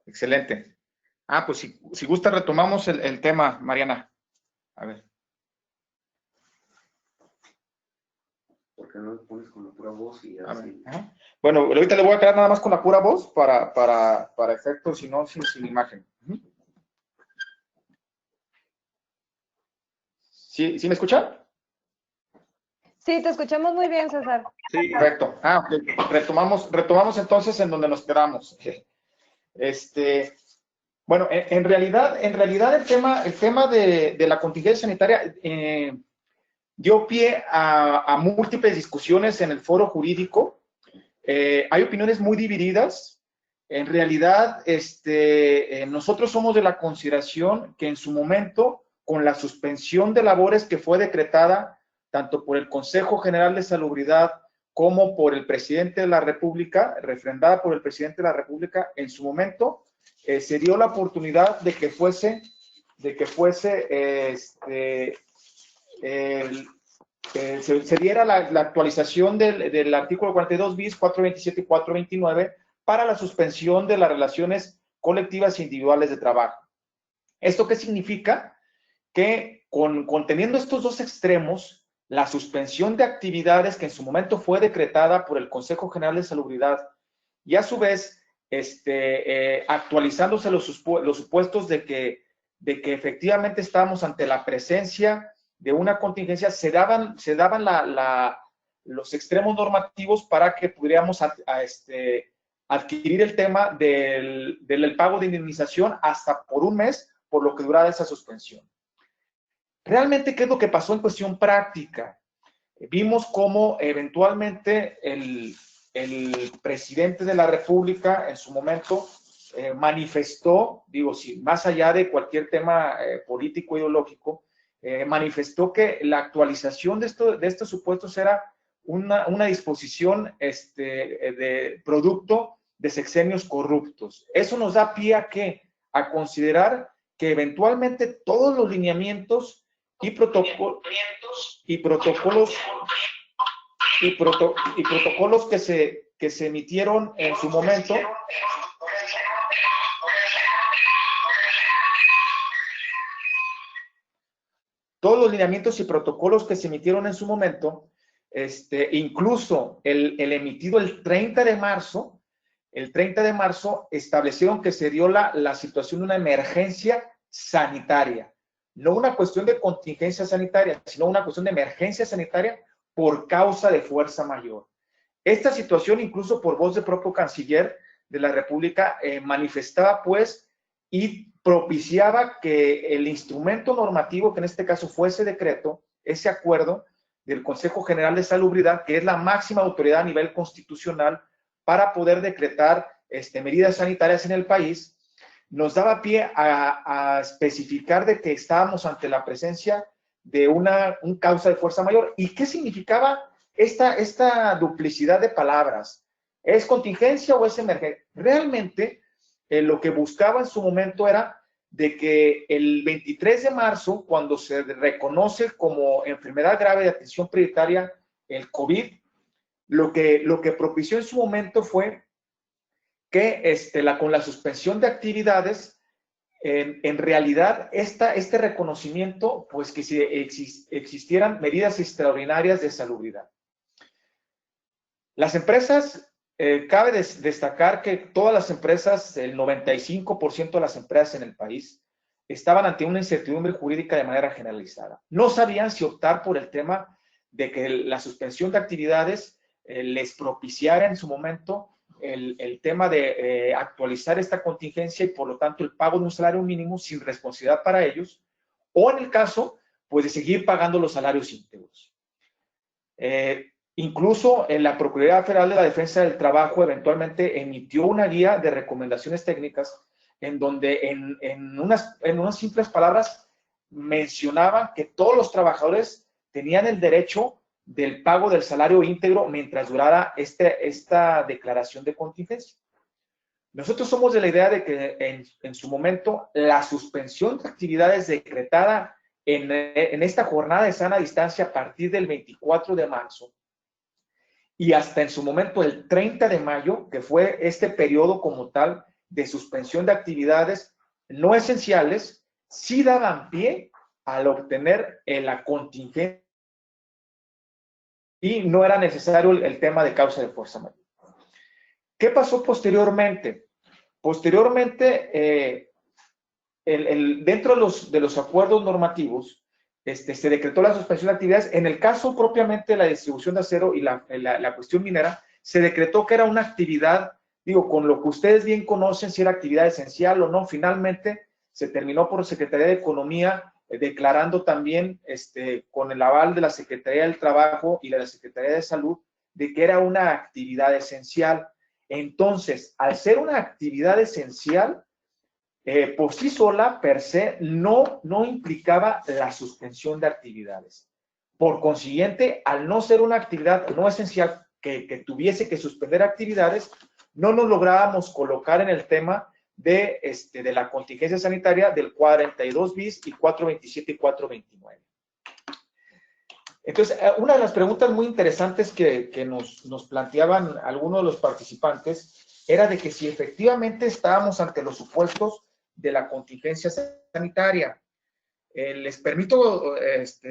Excelente. Pues si gusta retomamos el tema, Mariana. A ver. ¿Por qué no lo pones con la pura voz y así? Bueno, ahorita le voy a quedar nada más con la pura voz para efectos, si no, sin imagen. ¿Sí me escuchan? Sí, te escuchamos muy bien, César. Sí. Perfecto. Ok. Retomamos entonces en donde nos quedamos. Bueno, en realidad el tema de la contingencia sanitaria dio pie a múltiples discusiones en el foro jurídico. Hay opiniones muy divididas. En realidad, nosotros somos de la consideración que en su momento, con la suspensión de labores que fue decretada tanto por el Consejo General de Salubridad como por el presidente de la República, refrendada por el presidente de la República, en su momento se dio la oportunidad de que fuese se diera la actualización del artículo 42 bis, 427 y 429 para la suspensión de las relaciones colectivas e individuales de trabajo. ¿Esto qué significa? Que conteniendo estos dos extremos, la suspensión de actividades que en su momento fue decretada por el Consejo General de Salubridad y a su vez actualizándose los supuestos de que efectivamente estábamos ante la presencia de una contingencia, se daban los extremos normativos para que pudiéramos adquirir el tema del pago de indemnización hasta por un mes, por lo que durara esa suspensión. Realmente, ¿qué es lo que pasó en cuestión práctica? Vimos cómo eventualmente el presidente de la República en su momento manifestó, más allá de cualquier tema político ideológico, manifestó que la actualización de estos supuestos era una disposición de producto de sexenios corruptos. Eso nos da pie a considerar que eventualmente todos los lineamientos y protocolos que se emitieron en su momento todos los lineamientos y protocolos que se emitieron en su momento, incluso el emitido el 30 de marzo, establecieron que se dio la situación de una emergencia sanitaria. No una cuestión de contingencia sanitaria, sino una cuestión de emergencia sanitaria por causa de fuerza mayor. Esta situación, incluso por voz del propio canciller de la República, manifestaba pues y propiciaba que el instrumento normativo, que en este caso fue ese decreto, ese acuerdo del Consejo General de Salubridad, que es la máxima autoridad a nivel constitucional para poder decretar medidas sanitarias en el país, nos daba pie a especificar de que estábamos ante la presencia de un causa de fuerza mayor. ¿Y qué significaba esta duplicidad de palabras? ¿Es contingencia o es emergencia? Realmente, lo que buscaba en su momento era de que el 23 de marzo, cuando se reconoce como enfermedad grave de atención prioritaria el COVID, lo que propició en su momento fue que con la suspensión de actividades, en realidad este reconocimiento, pues que si existieran medidas extraordinarias de salubridad. Las empresas, cabe destacar que todas las empresas, el 95% de las empresas en el país, estaban ante una incertidumbre jurídica de manera generalizada. No sabían si optar por el tema de que la suspensión de actividades les propiciara en su momento el tema de actualizar esta contingencia y por lo tanto el pago de un salario mínimo sin responsabilidad para ellos, o en el caso, pues de seguir pagando los salarios íntegros. Incluso en la Procuraduría Federal de la Defensa del Trabajo eventualmente emitió una guía de recomendaciones técnicas en donde en unas simples palabras mencionaba que todos los trabajadores tenían el derecho del pago del salario íntegro mientras durara esta declaración de contingencia. Nosotros somos de la idea de que en su momento la suspensión de actividades decretada en esta jornada de sana distancia a partir del 24 de marzo y hasta en su momento el 30 de mayo, que fue este periodo como tal de suspensión de actividades no esenciales, sí daban pie al obtener la contingencia y no era necesario el tema de causa de fuerza mayor. ¿Qué pasó posteriormente? Posteriormente, dentro de los acuerdos normativos, se decretó la suspensión de actividades. En el caso propiamente de la distribución de acero y la cuestión minera, se decretó que era una actividad, digo, con lo que ustedes bien conocen, si era actividad esencial o no. Finalmente, se terminó por Secretaría de Economía declarando también, con el aval de la Secretaría del Trabajo y de la Secretaría de Salud, de que era una actividad esencial. Entonces, al ser una actividad esencial, por sí sola, per se, no implicaba la suspensión de actividades. Por consiguiente, al no ser una actividad no esencial que tuviese que suspender actividades, no nos lográbamos colocar en el tema de la contingencia sanitaria del 42 bis y 427 y 429. Entonces, una de las preguntas muy interesantes que nos planteaban algunos de los participantes era de que si efectivamente estábamos ante los supuestos de la contingencia sanitaria. Les permito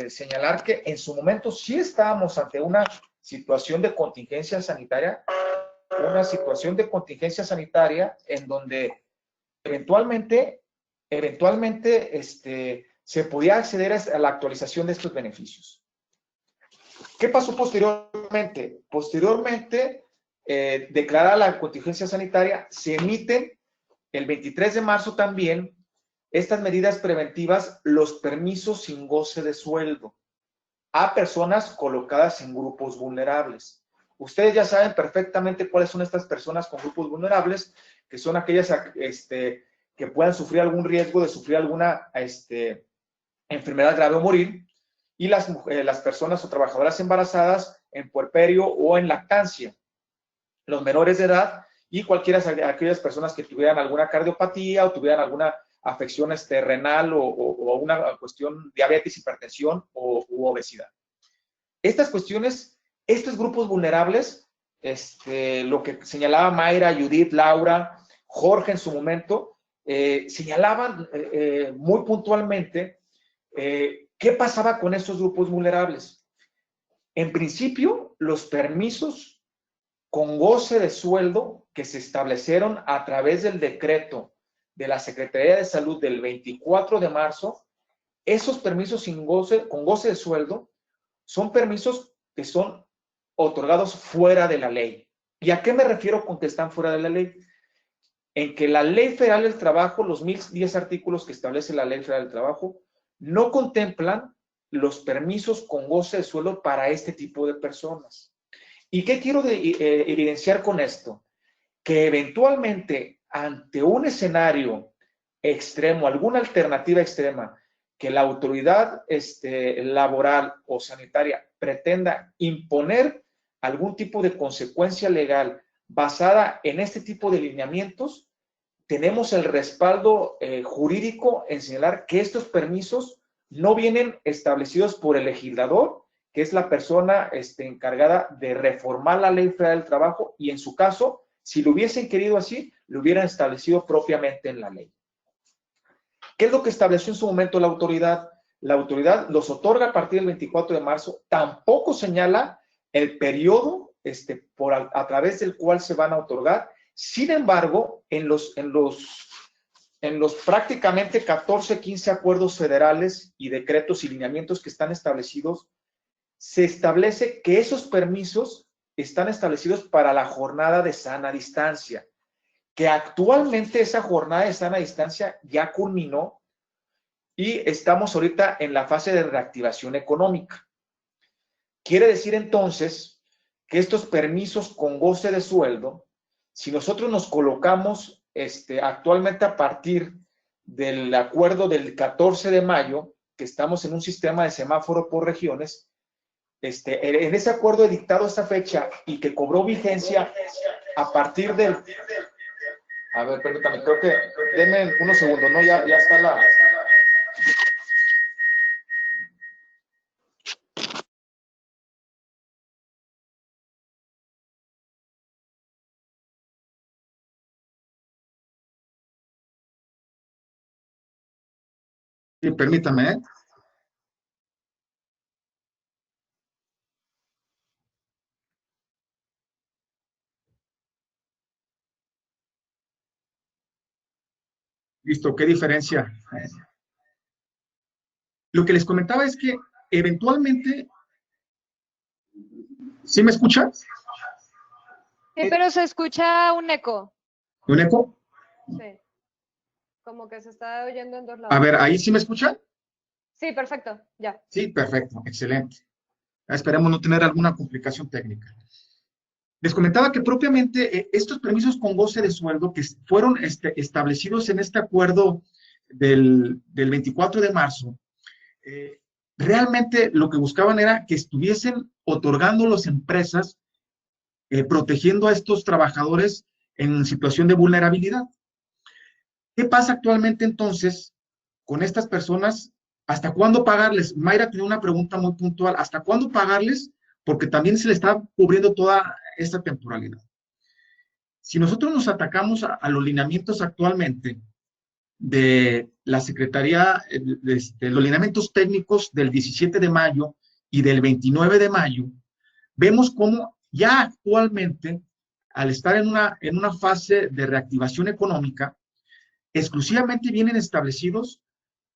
señalar que en su momento sí estábamos ante una situación de contingencia sanitaria, en donde eventualmente se podía acceder a la actualización de estos beneficios. ¿Qué pasó posteriormente? Posteriormente, declarada la contingencia sanitaria, se emiten el 23 de marzo también estas medidas preventivas, los permisos sin goce de sueldo a personas colocadas en grupos vulnerables. Ustedes ya saben perfectamente cuáles son estas personas con grupos vulnerables, que son aquellas que puedan sufrir algún riesgo de sufrir alguna enfermedad grave o morir, y las personas o trabajadoras embarazadas en puerperio o en lactancia, los menores de edad y aquellas personas que tuvieran alguna cardiopatía o tuvieran alguna afección renal o una cuestión diabetes, hipertensión u obesidad. Estas cuestiones, estos grupos vulnerables, lo que señalaba Mayra, Judith, Laura, Jorge en su momento, señalaban muy puntualmente qué pasaba con estos grupos vulnerables. En principio, los permisos con goce de sueldo que se establecieron a través del decreto de la Secretaría de Salud del 24 de marzo, esos permisos con goce de sueldo son permisos que son otorgados fuera de la ley. ¿Y a qué me refiero con que están fuera de la ley? En que la Ley Federal del Trabajo, los 1010 artículos que establece la Ley Federal del Trabajo, no contemplan los permisos con goce de sueldo para este tipo de personas. ¿Y qué quiero evidenciar con esto? Que eventualmente, ante un escenario extremo, alguna alternativa extrema, que la autoridad laboral o sanitaria pretenda imponer algún tipo de consecuencia legal basada en este tipo de lineamientos, tenemos el respaldo jurídico en señalar que estos permisos no vienen establecidos por el legislador, que es la persona encargada de reformar la Ley Federal del Trabajo, y en su caso, si lo hubiesen querido así, lo hubieran establecido propiamente en la ley. ¿Qué es lo que estableció en su momento la autoridad? La autoridad los otorga a partir del 24 de marzo, tampoco señala el periodo a través del cual se van a otorgar. Sin embargo, en los prácticamente 14, 15 acuerdos federales y decretos y lineamientos que están establecidos, se establece que esos permisos están establecidos para la jornada de sana distancia, que actualmente esa jornada de sana distancia ya culminó y estamos ahorita en la fase de reactivación económica. Quiere decir entonces que estos permisos con goce de sueldo, si nosotros nos colocamos actualmente a partir del acuerdo del 14 de mayo, que estamos en un sistema de semáforo por regiones, en ese acuerdo dictado esta fecha y que cobró vigencia a partir del... A ver, permítame, creo que... Denme unos segundos, ¿no? Ya está la... Sí, permítame, ¿eh? Listo, ¿qué diferencia? Lo que les comentaba es que eventualmente, ¿sí me escucha? Sí, pero se escucha un eco. ¿Un eco? Sí. Como que se está oyendo en dos A lados. ver, ¿ahí sí me escucha? Sí, perfecto, ya. Sí, perfecto, excelente. Esperemos no tener alguna complicación técnica. Les comentaba que propiamente estos permisos con goce de sueldo que fueron establecidos en este acuerdo del 24 de marzo, realmente lo que buscaban era que estuviesen otorgando las empresas, protegiendo a estos trabajadores en situación de vulnerabilidad. ¿Qué pasa actualmente entonces con estas personas? ¿Hasta cuándo pagarles? Mayra tiene una pregunta muy puntual. ¿Hasta cuándo pagarles? Porque también se le está cubriendo toda esta temporalidad. Si nosotros nos atacamos a los lineamientos actualmente de la Secretaría, los lineamientos técnicos del 17 de mayo y del 29 de mayo, vemos cómo ya actualmente, al estar en una fase de reactivación económica, exclusivamente vienen establecidos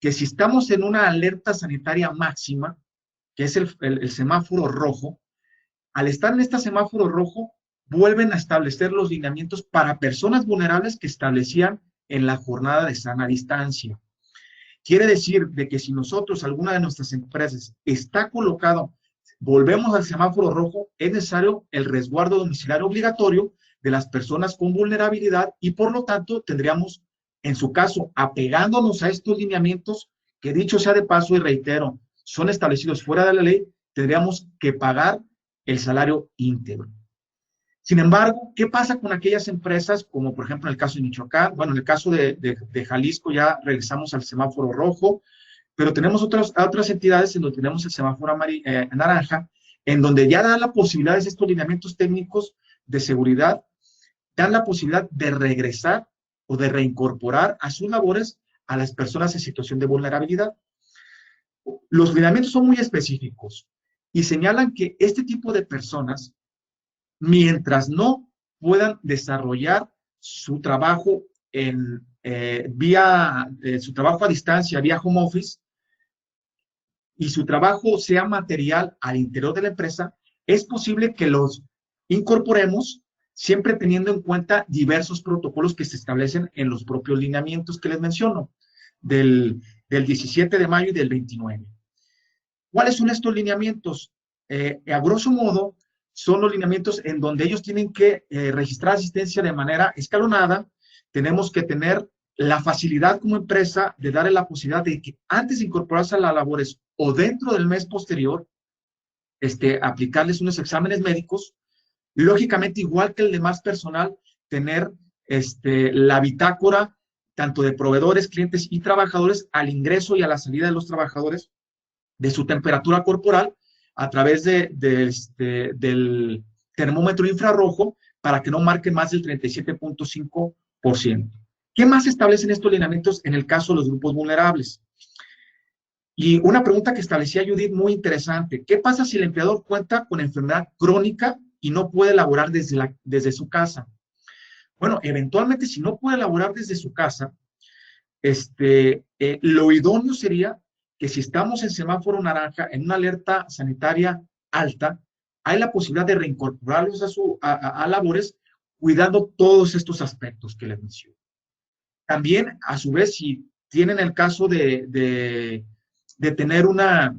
que si estamos en una alerta sanitaria máxima, que es el semáforo rojo, al estar en este semáforo rojo, vuelven a establecer los lineamientos para personas vulnerables que establecían en la jornada de sana distancia. Quiere decir de que si nosotros, alguna de nuestras empresas, está colocado, volvemos al semáforo rojo, es necesario el resguardo domiciliario obligatorio de las personas con vulnerabilidad y por lo tanto tendríamos, en su caso, apegándonos a estos lineamientos, que dicho sea de paso y reitero, son establecidos fuera de la ley, tendríamos que pagar el salario íntegro. Sin embargo, ¿qué pasa con aquellas empresas, como por ejemplo en el caso de Michoacán? Bueno, en el caso de Jalisco ya regresamos al semáforo rojo, pero tenemos otras entidades en donde tenemos el semáforo naranja, en donde ya dan la posibilidad de estos lineamientos técnicos de seguridad, dan la posibilidad de regresar o de reincorporar a sus labores a las personas en situación de vulnerabilidad. Los lineamientos son muy específicos y señalan que este tipo de personas, mientras no puedan desarrollar su trabajo su trabajo a distancia, vía home office, y su trabajo sea material al interior de la empresa, es posible que los incorporemos siempre teniendo en cuenta diversos protocolos que se establecen en los propios lineamientos que les menciono, del 17 de mayo y del 29. ¿Cuáles son estos lineamientos? A grosso modo, son los lineamientos en donde ellos tienen que registrar asistencia de manera escalonada. Tenemos que tener la facilidad como empresa de darle la posibilidad de que antes de incorporarse a las labores o dentro del mes posterior, aplicarles unos exámenes médicos. Lógicamente, igual que el demás personal, tener la bitácora tanto de proveedores, clientes y trabajadores al ingreso y a la salida de los trabajadores, de su temperatura corporal a través del termómetro infrarrojo para que no marque más del 37.5%. ¿Qué más establecen estos lineamientos en el caso de los grupos vulnerables? Y una pregunta que establecía Judith muy interesante. ¿Qué pasa si el empleador cuenta con enfermedad crónica y no puede laborar desde su casa? Bueno, eventualmente si no puede laborar desde su casa, lo idóneo sería que si estamos en semáforo naranja, en una alerta sanitaria alta, hay la posibilidad de reincorporarlos a labores cuidando todos estos aspectos que les menciono. También, a su vez, si tienen el caso de tener una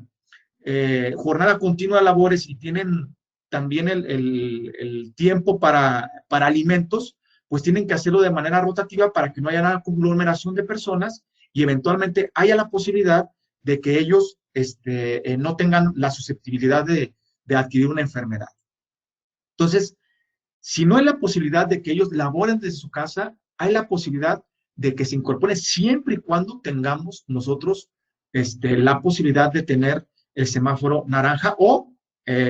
jornada continua de labores y tienen también el tiempo para alimentos, pues tienen que hacerlo de manera rotativa para que no haya una conglomeración de personas y eventualmente haya la posibilidad de que ellos no tengan la susceptibilidad de adquirir una enfermedad. Entonces, si no hay la posibilidad de que ellos laboren desde su casa, hay la posibilidad de que se incorporen siempre y cuando tengamos nosotros la posibilidad de tener el semáforo naranja o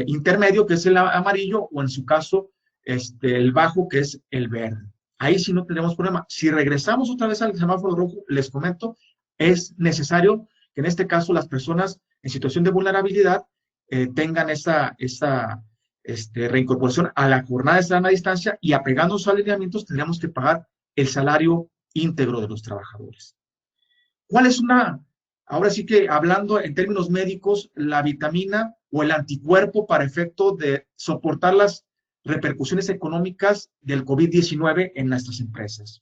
intermedio, que es el amarillo, o en su caso, el bajo, que es el verde. Ahí sí no tenemos problema. Si regresamos otra vez al semáforo rojo, les comento, es necesario que en este caso las personas en situación de vulnerabilidad tengan esa reincorporación a la jornada de sana distancia, y apegando sus alineamientos tendríamos que pagar el salario íntegro de los trabajadores. ¿Cuál es ahora sí que hablando en términos médicos, la vitamina o el anticuerpo para efecto de soportar las repercusiones económicas del COVID-19 en nuestras empresas?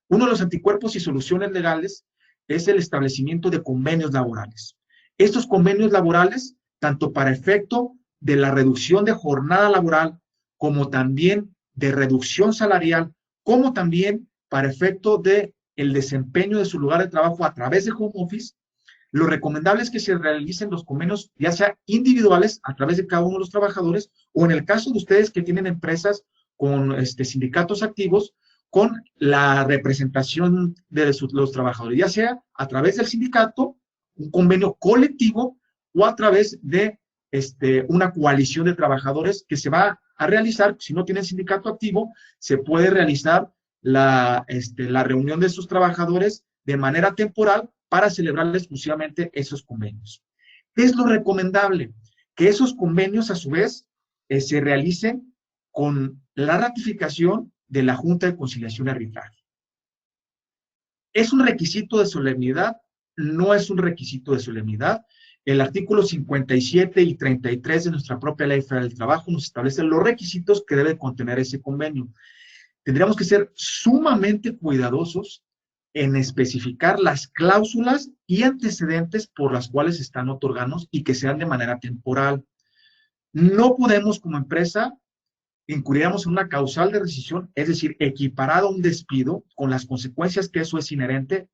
Uno de los anticuerpos y soluciones legales es el establecimiento de convenios laborales. Estos convenios laborales, tanto para efecto de la reducción de jornada laboral, como también de reducción salarial, como también para efecto de el desempeño de su lugar de trabajo a través de home office, lo recomendable es que se realicen los convenios, ya sea individuales a través de cada uno de los trabajadores, o en el caso de ustedes que tienen empresas con sindicatos activos, con la representación de los trabajadores, ya sea a través del sindicato, un convenio colectivo, o a través de una coalición de trabajadores que se va a realizar. Si no tienen sindicato activo, se puede realizar la reunión de sus trabajadores de manera temporal para celebrar exclusivamente esos convenios. ¿Qué es lo recomendable? Que esos convenios, a su vez, se realicen con la ratificación de la Junta de Conciliación y Arbitraje. ¿Es un requisito de solemnidad? No es un requisito de solemnidad. El artículo 57 y 33 de nuestra propia Ley Federal del Trabajo nos establecen los requisitos que debe contener ese convenio. Tendríamos que ser sumamente cuidadosos en especificar las cláusulas y antecedentes por las cuales se están otorgando y que sean de manera temporal. No podemos como empresa incurriríamos en una causal de rescisión, es decir, equiparado a un despido con las consecuencias que eso es inherente,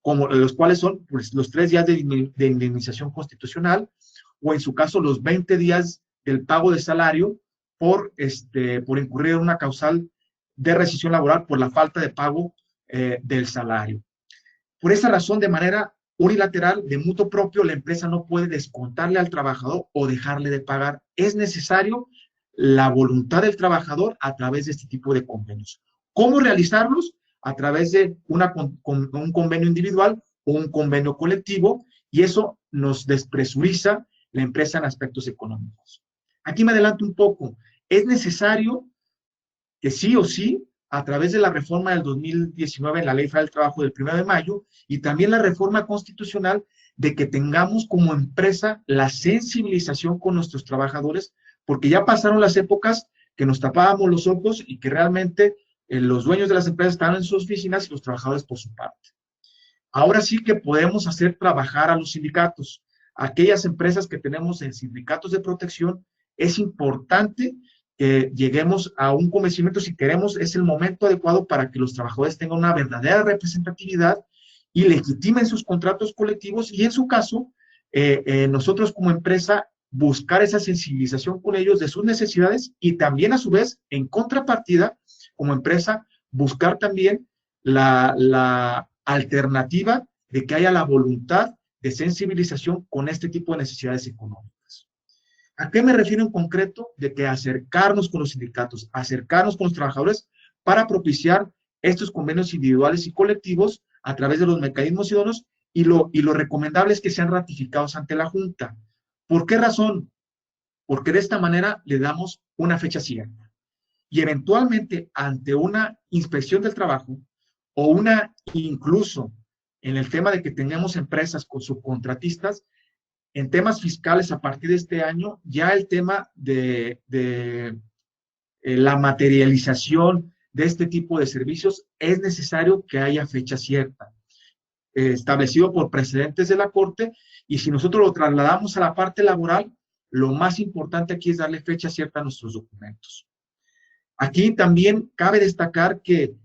como los cuales son pues, los 3 días de indemnización constitucional, o en su caso los 20 días del pago de salario por incurrir en una causal de rescisión laboral por la falta de pago del salario. Por esa razón, de manera unilateral, de mutuo propio, la empresa no puede descontarle al trabajador o dejarle de pagar. Es necesario la voluntad del trabajador a través de este tipo de convenios. ¿Cómo realizarlos? A través de un convenio individual o un convenio colectivo, y eso nos despresuriza la empresa en aspectos económicos. Aquí me adelanto un poco. Es necesario que sí o sí, a través de la reforma del 2019 en la Ley Federal del Trabajo del 1 de mayo, y también la reforma constitucional, de que tengamos como empresa la sensibilización con nuestros trabajadores, porque ya pasaron las épocas que nos tapábamos los ojos y que realmente los dueños de las empresas estaban en sus oficinas y los trabajadores por su parte. Ahora sí que podemos hacer trabajar a los sindicatos. Aquellas empresas que tenemos en sindicatos de protección, es importante que lleguemos a un convencimiento. Si queremos, es el momento adecuado para que los trabajadores tengan una verdadera representatividad y legitimen sus contratos colectivos, y en su caso, nosotros como empresa buscar esa sensibilización con ellos de sus necesidades, y también a su vez, en contrapartida, como empresa, buscar también la alternativa de que haya la voluntad de sensibilización con este tipo de necesidades económicas. ¿A qué me refiero en concreto? De que acercarnos con los sindicatos, acercarnos con los trabajadores para propiciar estos convenios individuales y colectivos a través de los mecanismos idóneos, y lo recomendable es que sean ratificados ante la Junta. ¿Por qué razón? Porque de esta manera le damos una fecha cierta. Y eventualmente, ante una inspección del trabajo, o incluso en el tema de que tengamos empresas con subcontratistas, en temas fiscales a partir de este año, ya el tema de la materialización de este tipo de servicios, es necesario que haya fecha cierta, establecido por precedentes de la Corte, y si nosotros lo trasladamos a la parte laboral, lo más importante aquí es darle fecha cierta a nuestros documentos. Aquí también cabe destacar que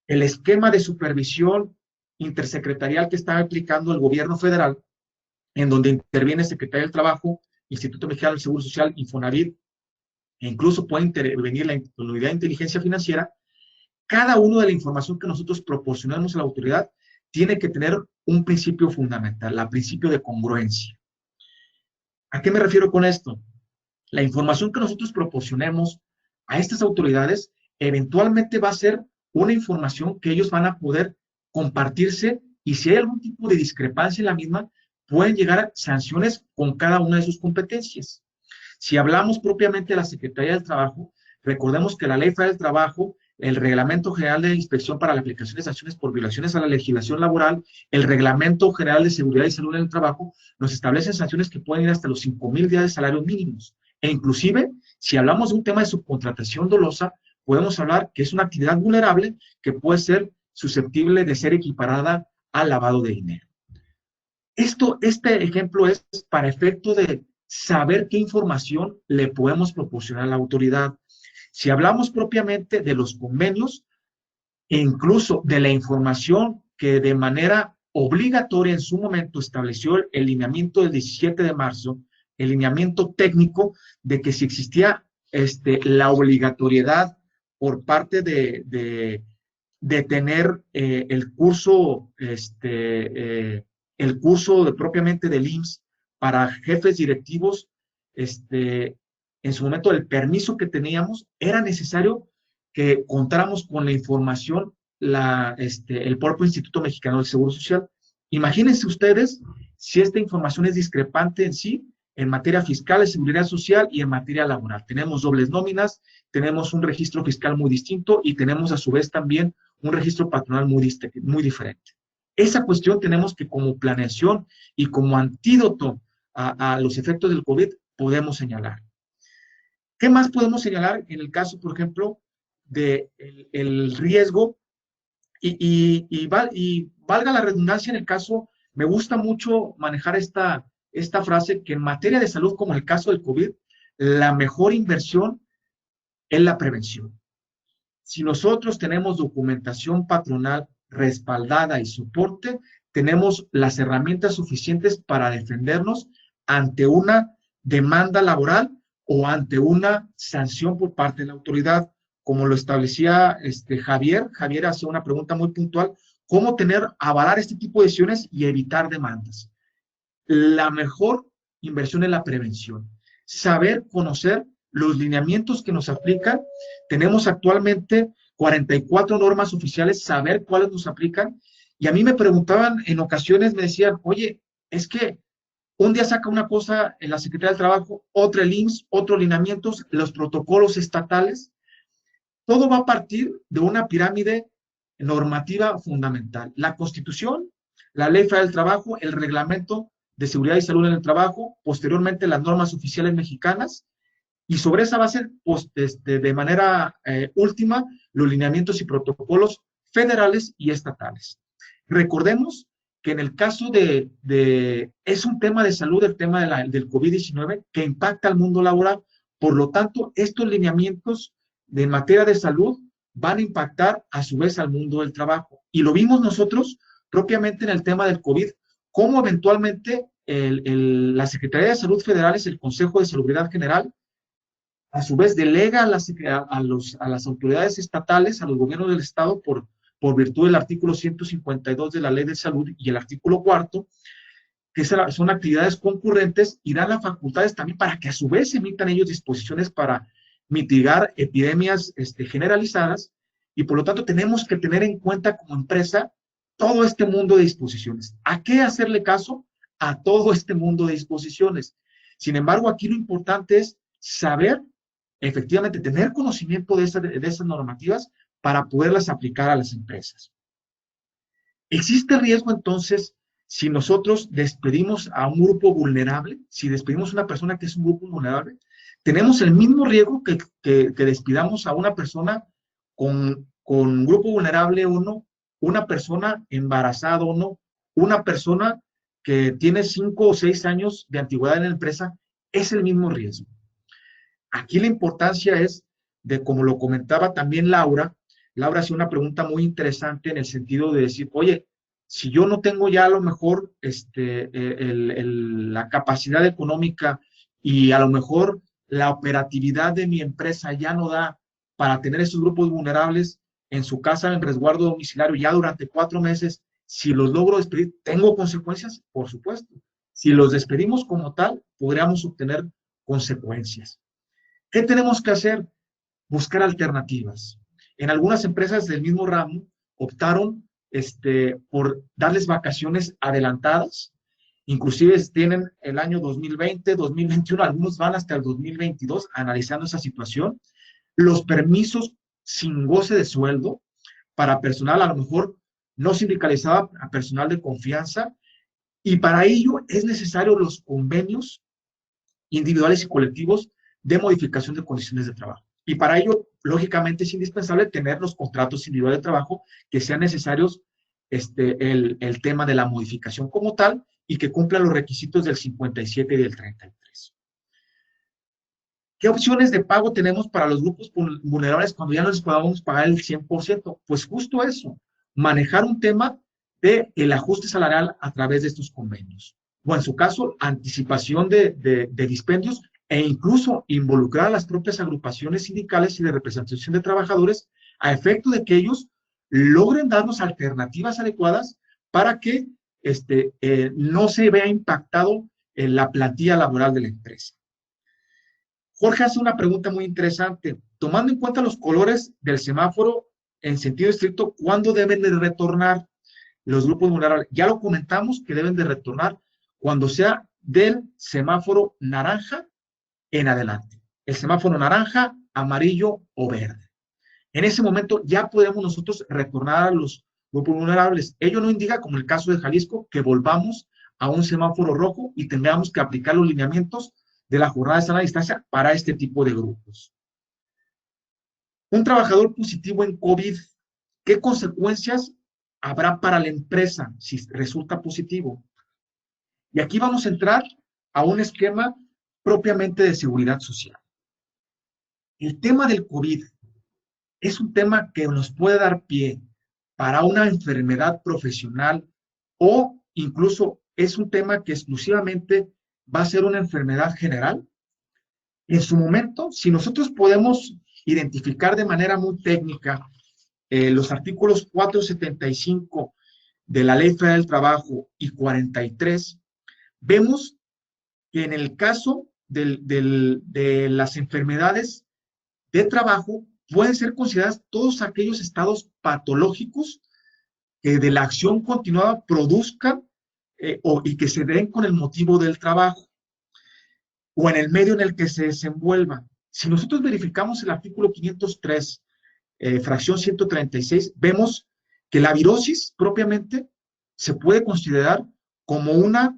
el esquema de supervisión intersecretarial que está aplicando el gobierno federal, en donde interviene Secretaría del Trabajo, Instituto Mexicano del Seguro Social, Infonavit, e incluso puede intervenir la Unidad de Inteligencia Financiera, cada uno de la información que nosotros proporcionamos a la autoridad tiene que tener un principio fundamental, el principio de congruencia. ¿A qué me refiero con esto? La información que nosotros proporcionemos a estas autoridades eventualmente va a ser una información que ellos van a poder compartirse y si hay algún tipo de discrepancia en la misma, pueden llegar a sanciones con cada una de sus competencias. Si hablamos propiamente de la Secretaría del Trabajo, recordemos que la Ley Federal del Trabajo, el Reglamento General de Inspección para la aplicación de sanciones por violaciones a la legislación laboral, el Reglamento General de Seguridad y Salud en el Trabajo, nos establecen sanciones que pueden ir hasta los 5,000 días de salarios mínimos. E inclusive, si hablamos de un tema de subcontratación dolosa, podemos hablar que es una actividad vulnerable que puede ser susceptible de ser equiparada al lavado de dinero. Este ejemplo es para efecto de saber qué información le podemos proporcionar a la autoridad. Si hablamos propiamente de los convenios e incluso de la información que de manera obligatoria en su momento estableció el lineamiento del 17 de marzo, el lineamiento técnico de que si existía la obligatoriedad por parte de tener el curso propiamente del IMSS para jefes directivos, en su momento el permiso que teníamos, era necesario que contáramos con la información, el propio Instituto Mexicano del Seguro Social. Imagínense ustedes si esta información es discrepante en sí, en materia fiscal, de seguridad social y en materia laboral. Tenemos dobles nóminas, tenemos un registro fiscal muy distinto y tenemos a su vez también un registro patronal muy diferente. Esa cuestión tenemos que como planeación y como antídoto a los efectos del COVID podemos señalar. ¿Qué más podemos señalar en el caso, por ejemplo, del riesgo? Y valga la redundancia en el caso, me gusta mucho manejar esta frase, que en materia de salud, como en el caso del COVID, la mejor inversión es la prevención. Si nosotros tenemos documentación patronal respaldada y soporte, tenemos las herramientas suficientes para defendernos ante una demanda laboral o ante una sanción por parte de la autoridad. Como lo establecía Javier hacía una pregunta muy puntual: ¿cómo avalar este tipo de decisiones y evitar demandas? La mejor inversión es la prevención. Saber, conocer los lineamientos que nos aplican. Tenemos actualmente 44 normas oficiales, saber cuáles nos aplican. Y a mí me preguntaban en ocasiones, me decían, oye, es que un día saca una cosa en la Secretaría del Trabajo, otra el IMSS, otros lineamientos, los protocolos estatales. Todo va a partir de una pirámide normativa fundamental. La Constitución, la Ley Federal del Trabajo, el Reglamento de Seguridad y Salud en el Trabajo, posteriormente las normas oficiales mexicanas, y sobre esa base, pues, de manera última, los lineamientos y protocolos federales y estatales. Recordemos que en el caso es un tema de salud, el tema del COVID-19, que impacta al mundo laboral. Por lo tanto, estos lineamientos de materia de salud van a impactar a su vez al mundo del trabajo. Y lo vimos nosotros propiamente en el tema del COVID, cómo eventualmente la Secretaría de Salud Federales, el Consejo de Salubridad General, a su vez delega a las autoridades estatales, a los gobiernos del estado, por virtud del artículo 152 de la Ley de Salud y el artículo 4, que son actividades concurrentes, y dan las facultades también para que a su vez emitan ellos disposiciones para mitigar epidemias generalizadas. Y por lo tanto tenemos que tener en cuenta como empresa todo este mundo de disposiciones. ¿A qué hacerle caso? A todo este mundo de disposiciones. Sin embargo, aquí lo importante es saber, efectivamente, tener conocimiento de esas normativas para poderlas aplicar a las empresas. ¿Existe riesgo entonces si nosotros despedimos a un grupo vulnerable? Si despedimos a una persona que es un grupo vulnerable, tenemos el mismo riesgo que despidamos a una persona con grupo vulnerable o no, una persona embarazada o no, una persona que tiene 5 o 6 años de antigüedad en la empresa. Es el mismo riesgo. Aquí la importancia es de, como lo comentaba también Laura hacía una pregunta muy interesante en el sentido de decir, oye, si yo no tengo ya a lo mejor la capacidad económica y a lo mejor la operatividad de mi empresa ya no da para tener esos grupos vulnerables en su casa en resguardo domiciliario ya durante 4 meses, si los logro despedir, ¿tengo consecuencias? Por supuesto. Si los despedimos como tal, podríamos obtener consecuencias. ¿Qué tenemos que hacer? Buscar alternativas. En algunas empresas del mismo ramo optaron por darles vacaciones adelantadas. Inclusive tienen el año 2020, 2021, algunos van hasta el 2022 analizando esa situación. Los permisos sin goce de sueldo para personal a lo mejor no sindicalizado, a personal de confianza, y para ello es necesario los convenios individuales y colectivos de modificación de condiciones de trabajo. Y para ello, lógicamente, es indispensable tener los contratos individuales de trabajo que sean necesarios, el tema de la modificación como tal, y que cumplan los requisitos del 57 y del 33. ¿Qué opciones de pago tenemos para los grupos vulnerables cuando ya no les podamos pagar el 100%? Pues justo eso, manejar un tema del ajuste salarial a través de estos convenios. O en su caso, anticipación de dispendios e incluso involucrar a las propias agrupaciones sindicales y de representación de trabajadores a efecto de que ellos logren darnos alternativas adecuadas para que no se vea impactado en la plantilla laboral de la empresa. Jorge hace una pregunta muy interesante. Tomando en cuenta los colores del semáforo en sentido estricto, ¿cuándo deben de retornar los grupos vulnerables? Ya lo comentamos que deben de retornar cuando sea del semáforo naranja en adelante. El semáforo naranja, amarillo o verde. En ese momento ya podemos nosotros retornar a los grupos vulnerables. Ello no indica, como el caso de Jalisco, que volvamos a un semáforo rojo y tengamos que aplicar los lineamientos de la jornada de sana distancia para este tipo de grupos. Un trabajador positivo en COVID, ¿qué consecuencias habrá para la empresa si resulta positivo? Y aquí vamos a entrar a un esquema propiamente de seguridad social. El tema del COVID es un tema que nos puede dar pie para una enfermedad profesional o incluso es un tema que exclusivamente va a ser una enfermedad general. En su momento, si nosotros podemos identificar de manera muy técnica los artículos 475 de la Ley Federal del Trabajo y 43, vemos que en el caso de las enfermedades de trabajo pueden ser consideradas todos aquellos estados patológicos que de la acción continuada produzcan y que se den con el motivo del trabajo o en el medio en el que se desenvuelva. Si nosotros verificamos el artículo 503, fracción 136, vemos que la virosis propiamente se puede considerar como una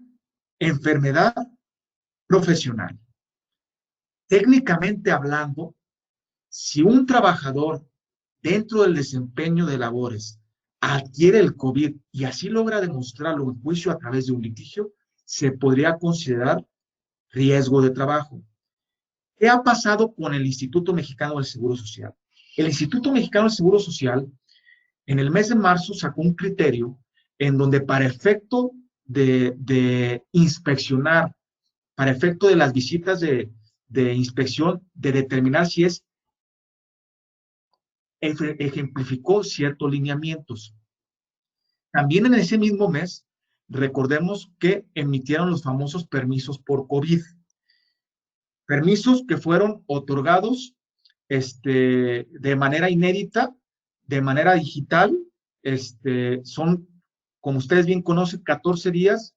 enfermedad profesional. Técnicamente hablando, si un trabajador dentro del desempeño de labores adquiere el COVID y así logra demostrarlo en juicio a través de un litigio, se podría considerar riesgo de trabajo. ¿Qué ha pasado con el Instituto Mexicano del Seguro Social? El Instituto Mexicano del Seguro Social en el mes de marzo sacó un criterio en donde para efecto de inspeccionar, para efecto de las visitas de inspección, de determinar si es, ejemplificó ciertos lineamientos. También en ese mismo mes, recordemos que emitieron los famosos permisos por COVID. Permisos que fueron otorgados de manera inédita, de manera digital, son, como ustedes bien conocen, 14 días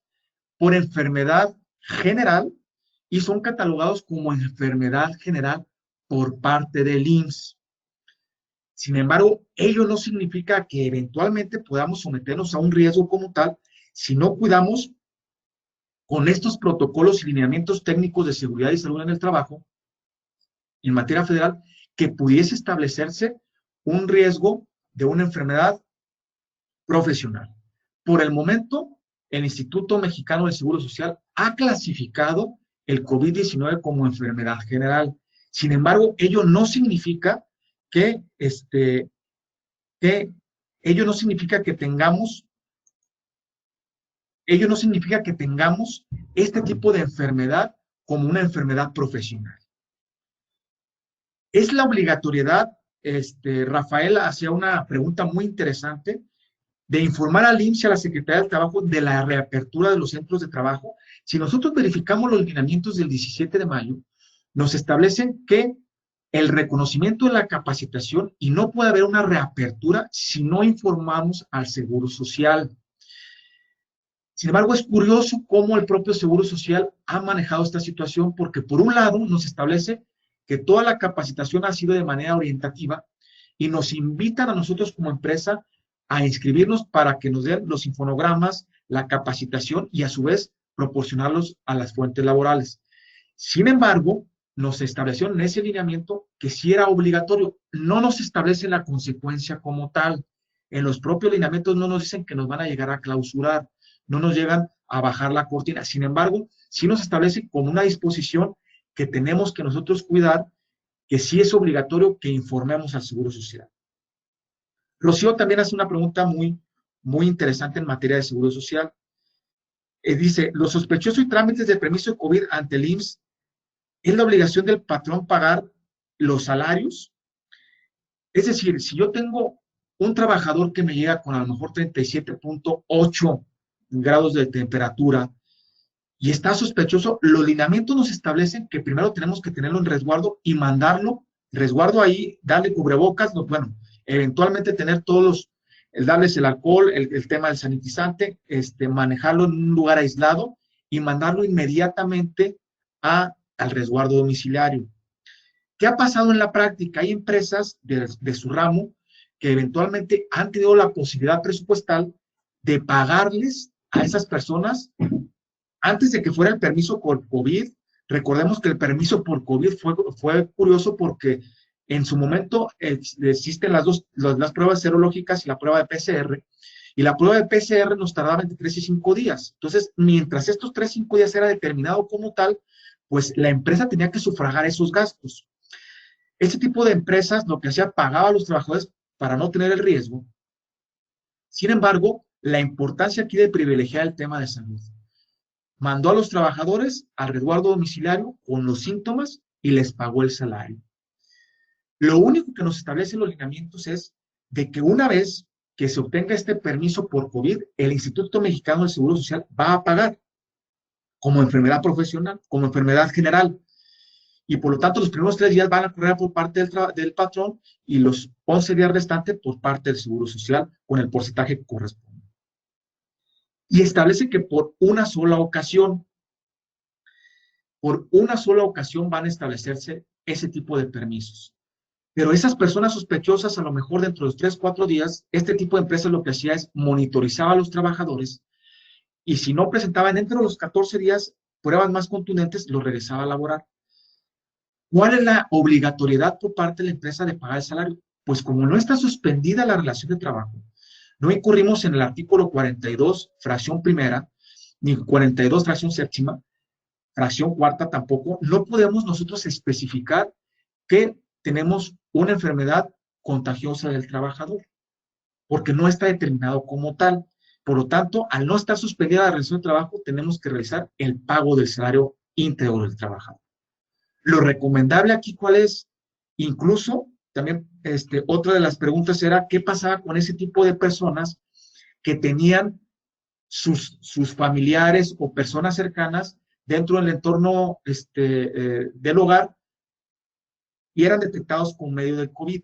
por enfermedad general y son catalogados como enfermedad general por parte del IMSS. Sin embargo, ello no significa que eventualmente podamos someternos a un riesgo como tal si no cuidamos con estos protocolos y lineamientos técnicos de seguridad y salud en el trabajo en materia federal que pudiese establecerse un riesgo de una enfermedad profesional. Por el momento, el Instituto Mexicano del Seguro Social ha clasificado el COVID-19 como enfermedad general. Sin embargo, ello no significa que ello no significa que tengamos este tipo de enfermedad como una enfermedad profesional. Es la obligatoriedad, Rafael hacía una pregunta muy interesante, de informar al IMSS y a la Secretaría del Trabajo de la reapertura de los centros de trabajo. Si nosotros verificamos los lineamientos del 17 de mayo, nos establecen que el reconocimiento de la capacitación y no puede haber una reapertura si no informamos al Seguro Social. Sin embargo, es curioso cómo el propio Seguro Social ha manejado esta situación porque, por un lado, nos establece que toda la capacitación ha sido de manera orientativa y nos invitan a nosotros como empresa a inscribirnos para que nos den los infonogramas, la capacitación y, a su vez, proporcionarlos a las fuentes laborales. Sin embargo, nos estableció en ese lineamiento que sí era obligatorio. No nos establece la consecuencia como tal. En los propios lineamientos no nos dicen que nos van a llegar a clausurar, no nos llegan a bajar la cortina. Sin embargo, sí nos establece como una disposición que tenemos que nosotros cuidar, que sí es obligatorio que informemos al Seguro Social. Rocío también hace una pregunta muy interesante en materia de Seguro Social. Dice, los sospechosos y trámites de permiso de COVID ante el IMSS, ¿es la obligación del patrón pagar los salarios? Es decir, si yo tengo un trabajador que me llega con a lo mejor 37.8 grados de temperatura y está sospechoso, los lineamientos nos establecen que primero tenemos que tenerlo en resguardo y mandarlo, resguardo ahí, darle cubrebocas, bueno, eventualmente tener todos darles el alcohol, el tema del sanitizante, manejarlo en un lugar aislado y mandarlo inmediatamente al resguardo domiciliario. ¿Qué ha pasado en la práctica? Hay empresas de su ramo que eventualmente han tenido la posibilidad presupuestal de pagarles a esas personas antes de que fuera el permiso por COVID. Recordemos que el permiso por COVID fue curioso porque en su momento existen las pruebas serológicas y la prueba de PCR, y la prueba de PCR nos tardaba entre 3 y 5 días. Entonces, mientras estos 3 y 5 días era determinado como tal, pues la empresa tenía que sufragar esos gastos. Este tipo de empresas lo que hacía, pagaba a los trabajadores para no tener el riesgo. Sin embargo, la importancia aquí de privilegiar el tema de salud. Mandó a los trabajadores al resguardo domiciliario con los síntomas y les pagó el salario. Lo único que nos establecen los lineamientos es de que una vez que se obtenga este permiso por COVID, el Instituto Mexicano del Seguro Social va a pagar como enfermedad profesional, como enfermedad general. Y por lo tanto, los primeros 3 días van a correr por parte del patrón y los 11 días restantes por parte del Seguro Social con el porcentaje que corresponde. Y establece que por una sola ocasión van a establecerse ese tipo de permisos. Pero esas personas sospechosas, a lo mejor dentro de los 3, 4 días, este tipo de empresas lo que hacía es monitorizaba a los trabajadores y si no presentaban dentro de los 14 días pruebas más contundentes, los regresaba a laborar. ¿Cuál es la obligatoriedad por parte de la empresa de pagar el salario? Pues como no está suspendida la relación de trabajo, no incurrimos en el artículo 42, fracción primera, ni 42, fracción séptima, fracción cuarta tampoco, no podemos nosotros especificar que tenemos una enfermedad contagiosa del trabajador, porque no está determinado como tal. Por lo tanto, al no estar suspendida la relación de trabajo, tenemos que realizar el pago del salario íntegro del trabajador. Lo recomendable aquí, ¿cuál es? Incluso, también, otra de las preguntas era, ¿qué pasaba con ese tipo de personas que tenían sus familiares o personas cercanas dentro del entorno del hogar y eran detectados con medio del COVID?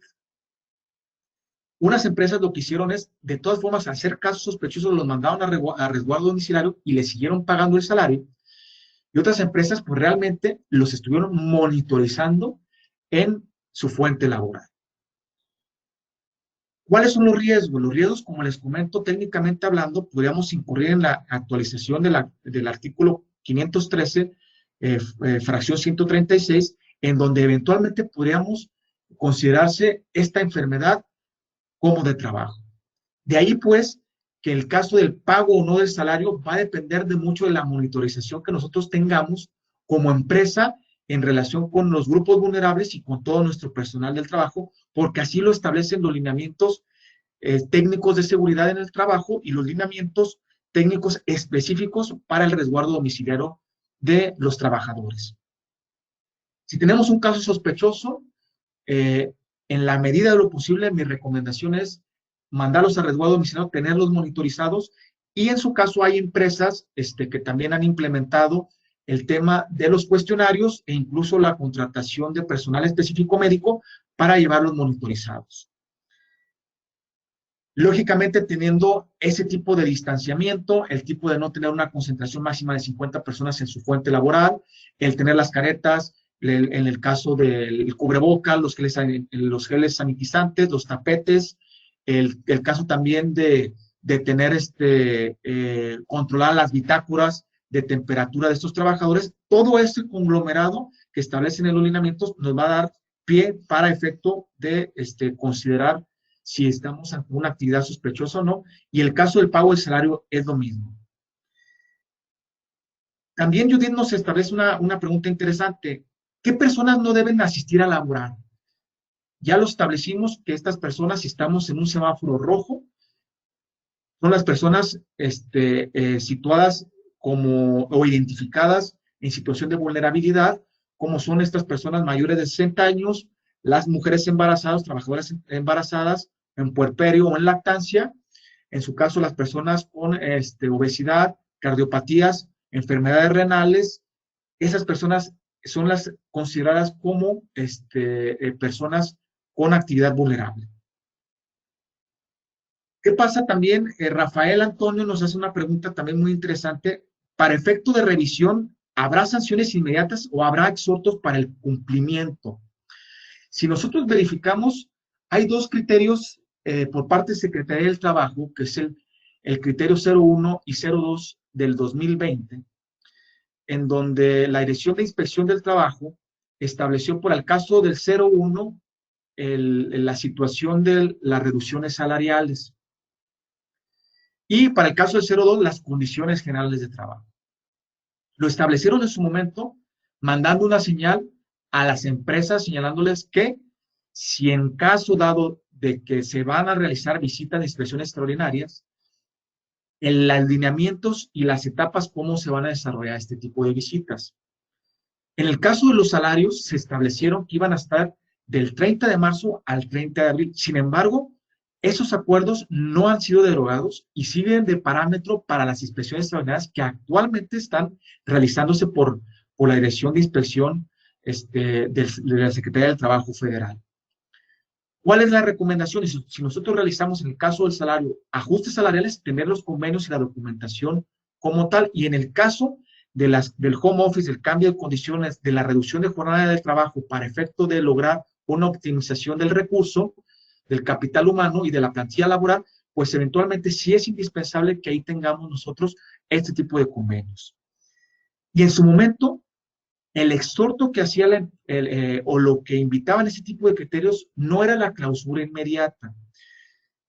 Unas empresas lo que hicieron es, de todas formas, al ser casos sospechosos, los mandaron a resguardo domiciliario y les siguieron pagando el salario. Y otras empresas, pues realmente los estuvieron monitorizando en su fuente laboral. ¿Cuáles son los riesgos? Los riesgos, como les comento, técnicamente hablando, podríamos incurrir en la actualización del artículo 513, fracción 136, en donde eventualmente podríamos considerarse esta enfermedad como de trabajo. De ahí, pues, que el caso del pago o no del salario va a depender de mucho de la monitorización que nosotros tengamos como empresa en relación con los grupos vulnerables y con todo nuestro personal del trabajo, porque así lo establecen los lineamientos técnicos de seguridad en el trabajo y los lineamientos técnicos específicos para el resguardo domiciliario de los trabajadores. Si tenemos un caso sospechoso, en la medida de lo posible, mi recomendación es mandarlos a resguardo domiciliario, tenerlos monitorizados, y en su caso hay empresas que también han implementado el tema de los cuestionarios e incluso la contratación de personal específico médico para llevarlos monitorizados. Lógicamente, teniendo ese tipo de distanciamiento, el tipo de no tener una concentración máxima de 50 personas en su fuente laboral, el tener las caretas, en el caso del cubreboca, los geles sanitizantes, los tapetes, el caso también de tener controlar las bitácoras de temperatura de estos trabajadores, todo este conglomerado que establecen en los lineamientos nos va a dar pie para efecto de considerar si estamos ante una actividad sospechosa o no, y el caso del pago del salario es lo mismo. También Judith nos establece una pregunta interesante. ¿Qué personas no deben asistir a laborar? Ya lo establecimos que estas personas, si estamos en un semáforo rojo, son las personas situadas como o identificadas en situación de vulnerabilidad, como son estas personas mayores de 60 años, las mujeres embarazadas, trabajadoras embarazadas, en puerperio o en lactancia, en su caso las personas con obesidad, cardiopatías, enfermedades renales, esas personas son las consideradas como personas con actividad vulnerable. ¿Qué pasa también? Rafael Antonio nos hace una pregunta también muy interesante. Para efecto de revisión, ¿habrá sanciones inmediatas o habrá exhortos para el cumplimiento? Si nosotros verificamos, hay dos criterios por parte de Secretaría del Trabajo, que es el criterio 01 y 02 del 2020, en donde la Dirección de Inspección del Trabajo estableció por el caso del 01 la situación de las reducciones salariales. Y para el caso del 02, las condiciones generales de trabajo. Lo establecieron en su momento, mandando una señal a las empresas, señalándoles que si en caso dado de que se van a realizar visitas de inspección extraordinarias, en los lineamientos y las etapas, cómo se van a desarrollar este tipo de visitas. En el caso de los salarios, se establecieron que iban a estar del 30 de marzo al 30 de abril. Sin embargo, esos acuerdos no han sido derogados y siguen de parámetro para las inspecciones extraordinarias que actualmente están realizándose por la Dirección de Inspección de la Secretaría del Trabajo Federal. ¿Cuál es la recomendación? Si nosotros realizamos en el caso del salario ajustes salariales, tener los convenios y la documentación como tal, y en el caso del home office, el cambio de condiciones, de la reducción de jornada de trabajo para efecto de lograr una optimización del recurso, del capital humano y de la plantilla laboral, pues eventualmente sí es indispensable que ahí tengamos nosotros este tipo de convenios. Y en su momento, el exhorto que hacía o lo que invitaba en ese tipo de criterios no era la clausura inmediata.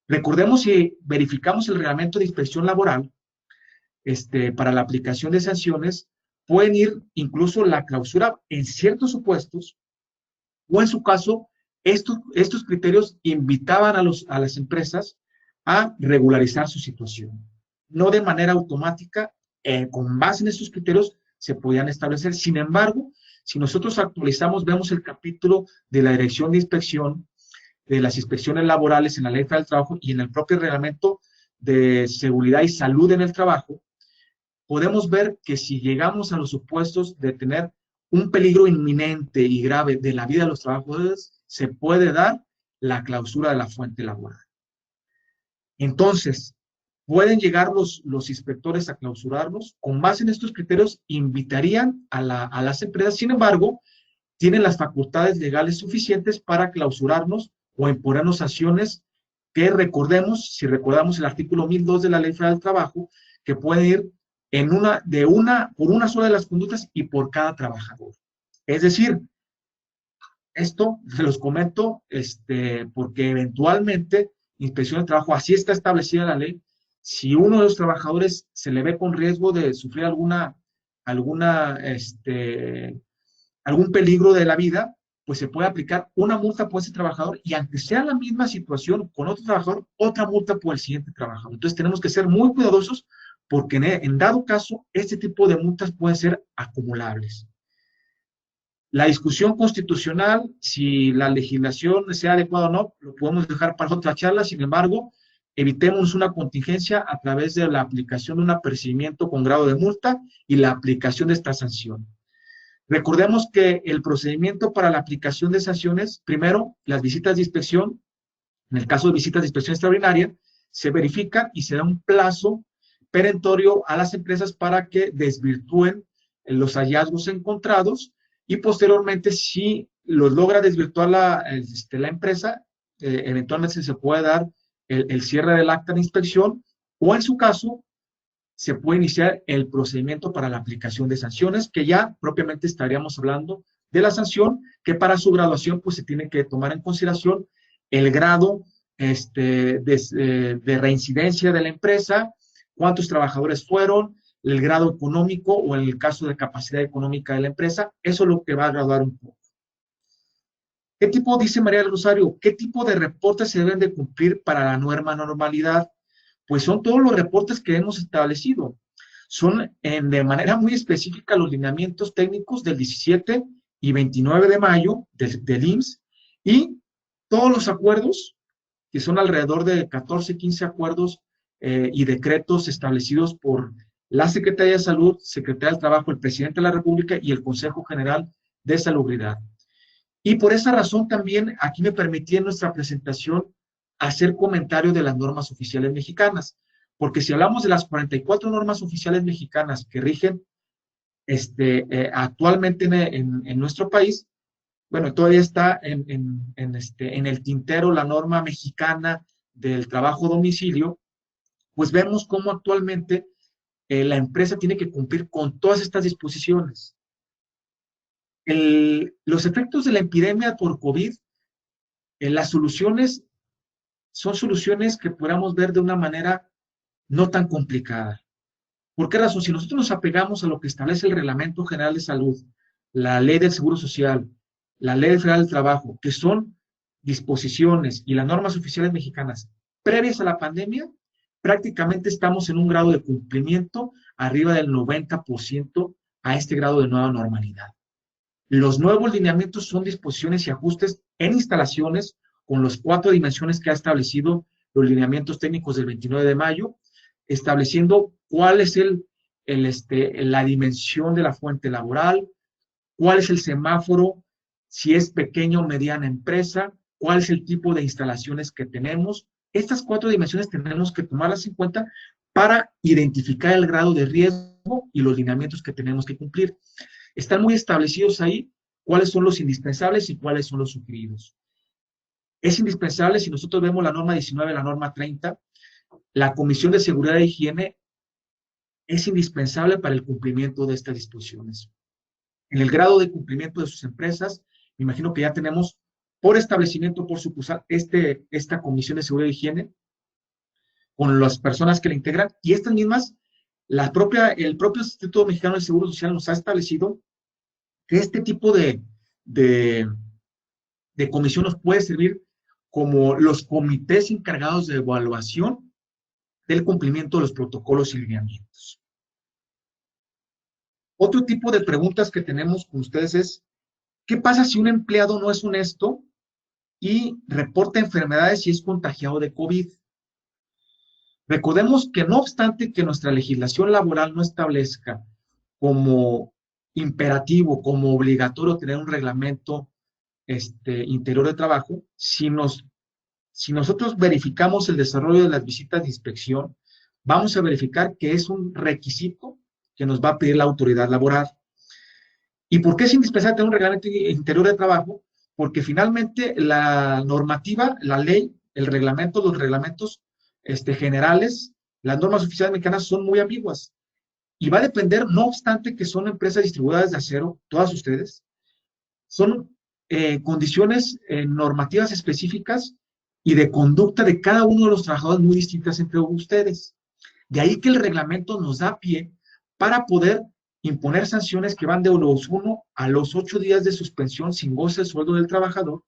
Recordemos, si verificamos el reglamento de inspección laboral, para la aplicación de sanciones, pueden ir incluso la clausura en ciertos supuestos, o en su caso, estos criterios invitaban a las empresas a regularizar su situación. No de manera automática, con base en estos criterios se podían establecer. Sin embargo, si nosotros actualizamos, vemos el capítulo de la Dirección de Inspección, de las inspecciones laborales en la Ley Federal del Trabajo y en el propio Reglamento de Seguridad y Salud en el Trabajo, podemos ver que si llegamos a los supuestos de tener un peligro inminente y grave de la vida de los trabajadores, se puede dar la clausura de la fuente laboral. Entonces, pueden llegar los inspectores a clausurarlos. Con base en estos criterios, invitarían a las empresas. Sin embargo, tienen las facultades legales suficientes para clausurarnos o imponernos sanciones que recordemos, si recordamos el artículo 1002 de la Ley Federal del Trabajo, que puede ir por una sola de las conductas y por cada trabajador. Es decir, esto se los comento porque eventualmente Inspección de Trabajo, así está establecida la ley, si uno de los trabajadores se le ve con riesgo de sufrir algún peligro de la vida, pues se puede aplicar una multa por ese trabajador y aunque sea la misma situación con otro trabajador, otra multa por el siguiente trabajador. Entonces tenemos que ser muy cuidadosos porque en dado caso, este tipo de multas pueden ser acumulables. La discusión constitucional, si la legislación sea adecuada o no, lo podemos dejar para otra charla. Sin embargo, evitemos una contingencia a través de la aplicación de un apercibimiento con grado de multa y la aplicación de esta sanción. Recordemos que el procedimiento para la aplicación de sanciones, primero, las visitas de inspección, en el caso de visitas de inspección extraordinaria, se verifica y se da un plazo perentorio a las empresas para que desvirtúen los hallazgos encontrados y posteriormente, si los logra desvirtuar la empresa, eventualmente se puede dar el cierre del acta de inspección o en su caso se puede iniciar el procedimiento para la aplicación de sanciones, que ya propiamente estaríamos hablando de la sanción, que para su graduación pues se tiene que tomar en consideración el grado de reincidencia de la empresa, cuántos trabajadores fueron, el grado económico o en el caso de capacidad económica de la empresa. Eso es lo que va a graduar un poco. ¿Qué tipo, dice María del Rosario, qué tipo de reportes se deben de cumplir para la nueva normalidad? Pues son todos los reportes que hemos establecido. Son de manera muy específica los lineamientos técnicos del 17 y 29 de mayo del IMSS y todos los acuerdos, que son alrededor de 14, 15 acuerdos y decretos establecidos por la Secretaría de Salud, Secretaría del Trabajo, el Presidente de la República y el Consejo General de Salubridad. Y por esa razón también aquí me permití en nuestra presentación hacer comentario de las normas oficiales mexicanas, porque si hablamos de las 44 normas oficiales mexicanas que rigen actualmente en nuestro país, bueno, todavía está en el tintero la norma mexicana del trabajo a domicilio, pues vemos cómo actualmente la empresa tiene que cumplir con todas estas disposiciones. Los efectos de la epidemia por COVID, las soluciones son soluciones que podamos ver de una manera no tan complicada. ¿Por qué razón? Si nosotros nos apegamos a lo que establece el Reglamento General de Salud, la Ley del Seguro Social, la Ley Federal del Trabajo, que son disposiciones y las normas oficiales mexicanas previas a la pandemia, prácticamente estamos en un grado de cumplimiento arriba del 90% a este grado de nueva normalidad. Los nuevos lineamientos son disposiciones y ajustes en instalaciones con las 4 dimensiones que ha establecido los lineamientos técnicos del 29 de mayo, estableciendo cuál es la dimensión de la fuente laboral, cuál es el semáforo, si es pequeña o mediana empresa, cuál es el tipo de instalaciones que tenemos. Estas 4 dimensiones tenemos que tomarlas en cuenta para identificar el grado de riesgo y los lineamientos que tenemos que cumplir. Están muy establecidos ahí cuáles son los indispensables y cuáles son los sugeridos. Es indispensable, si nosotros vemos la norma 19, la norma 30, la Comisión de Seguridad e Higiene es indispensable para el cumplimiento de estas disposiciones. En el grado de cumplimiento de sus empresas, me imagino que ya tenemos por establecimiento, por supuesto, esta Comisión de Seguridad e Higiene, con las personas que la integran, y estas mismas, el propio Instituto Mexicano del Seguro Social nos ha establecido que este tipo de comisión nos puede servir como los comités encargados de evaluación del cumplimiento de los protocolos y lineamientos. Otro tipo de preguntas que tenemos con ustedes es, ¿qué pasa si un empleado no es honesto y reporta enfermedades y es contagiado de COVID? Recordemos que no obstante que nuestra legislación laboral no establezca como imperativo, como obligatorio tener un reglamento interior de trabajo, si nosotros verificamos el desarrollo de las visitas de inspección, vamos a verificar que es un requisito que nos va a pedir la autoridad laboral. ¿Y por qué es indispensable tener un reglamento interior de trabajo? Porque finalmente la normativa, la ley, el reglamento, los reglamentos generales, las normas oficiales mexicanas son muy ambiguas. Y va a depender, no obstante que son empresas distribuidoras de acero, todas ustedes, son condiciones normativas específicas y de conducta de cada uno de los trabajadores muy distintas entre ustedes. De ahí que el reglamento nos da pie para poder imponer sanciones que van de los 1 a los 8 días de suspensión sin goce de sueldo del trabajador.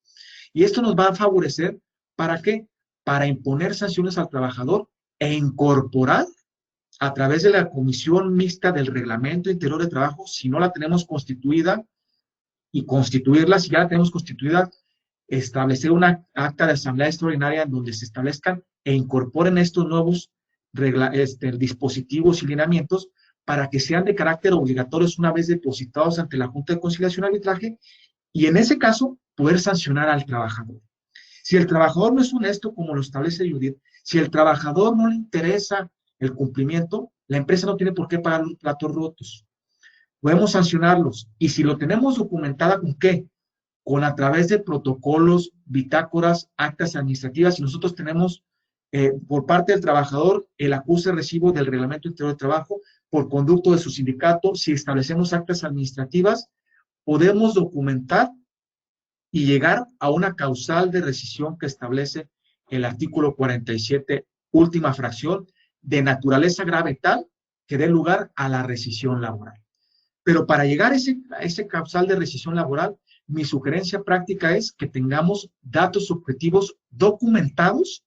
Y esto nos va a favorecer, ¿para qué? Para imponer sanciones al trabajador e incorporar a través de la comisión mixta del reglamento interior de trabajo, si no la tenemos constituida, y constituirla, si ya la tenemos constituida, establecer una acta de asamblea extraordinaria en donde se establezcan e incorporen estos nuevos dispositivos y lineamientos para que sean de carácter obligatorios una vez depositados ante la Junta de Conciliación y Arbitraje, y en ese caso poder sancionar al trabajador. Si el trabajador no es honesto, como lo establece Judith, si el trabajador no le interesa el cumplimiento, la empresa no tiene por qué pagar los platos rotos. Podemos sancionarlos, y si lo tenemos documentada, ¿con qué? Con a través de protocolos, bitácoras, actas administrativas, y nosotros tenemos por parte del trabajador el acuse recibo del Reglamento Interior de Trabajo por conducto de su sindicato. Si establecemos actas administrativas, podemos documentar y llegar a una causal de rescisión que establece el artículo 47, última fracción, de naturaleza grave tal que dé lugar a la rescisión laboral. Pero para llegar a ese causal de rescisión laboral, mi sugerencia práctica es que tengamos datos objetivos documentados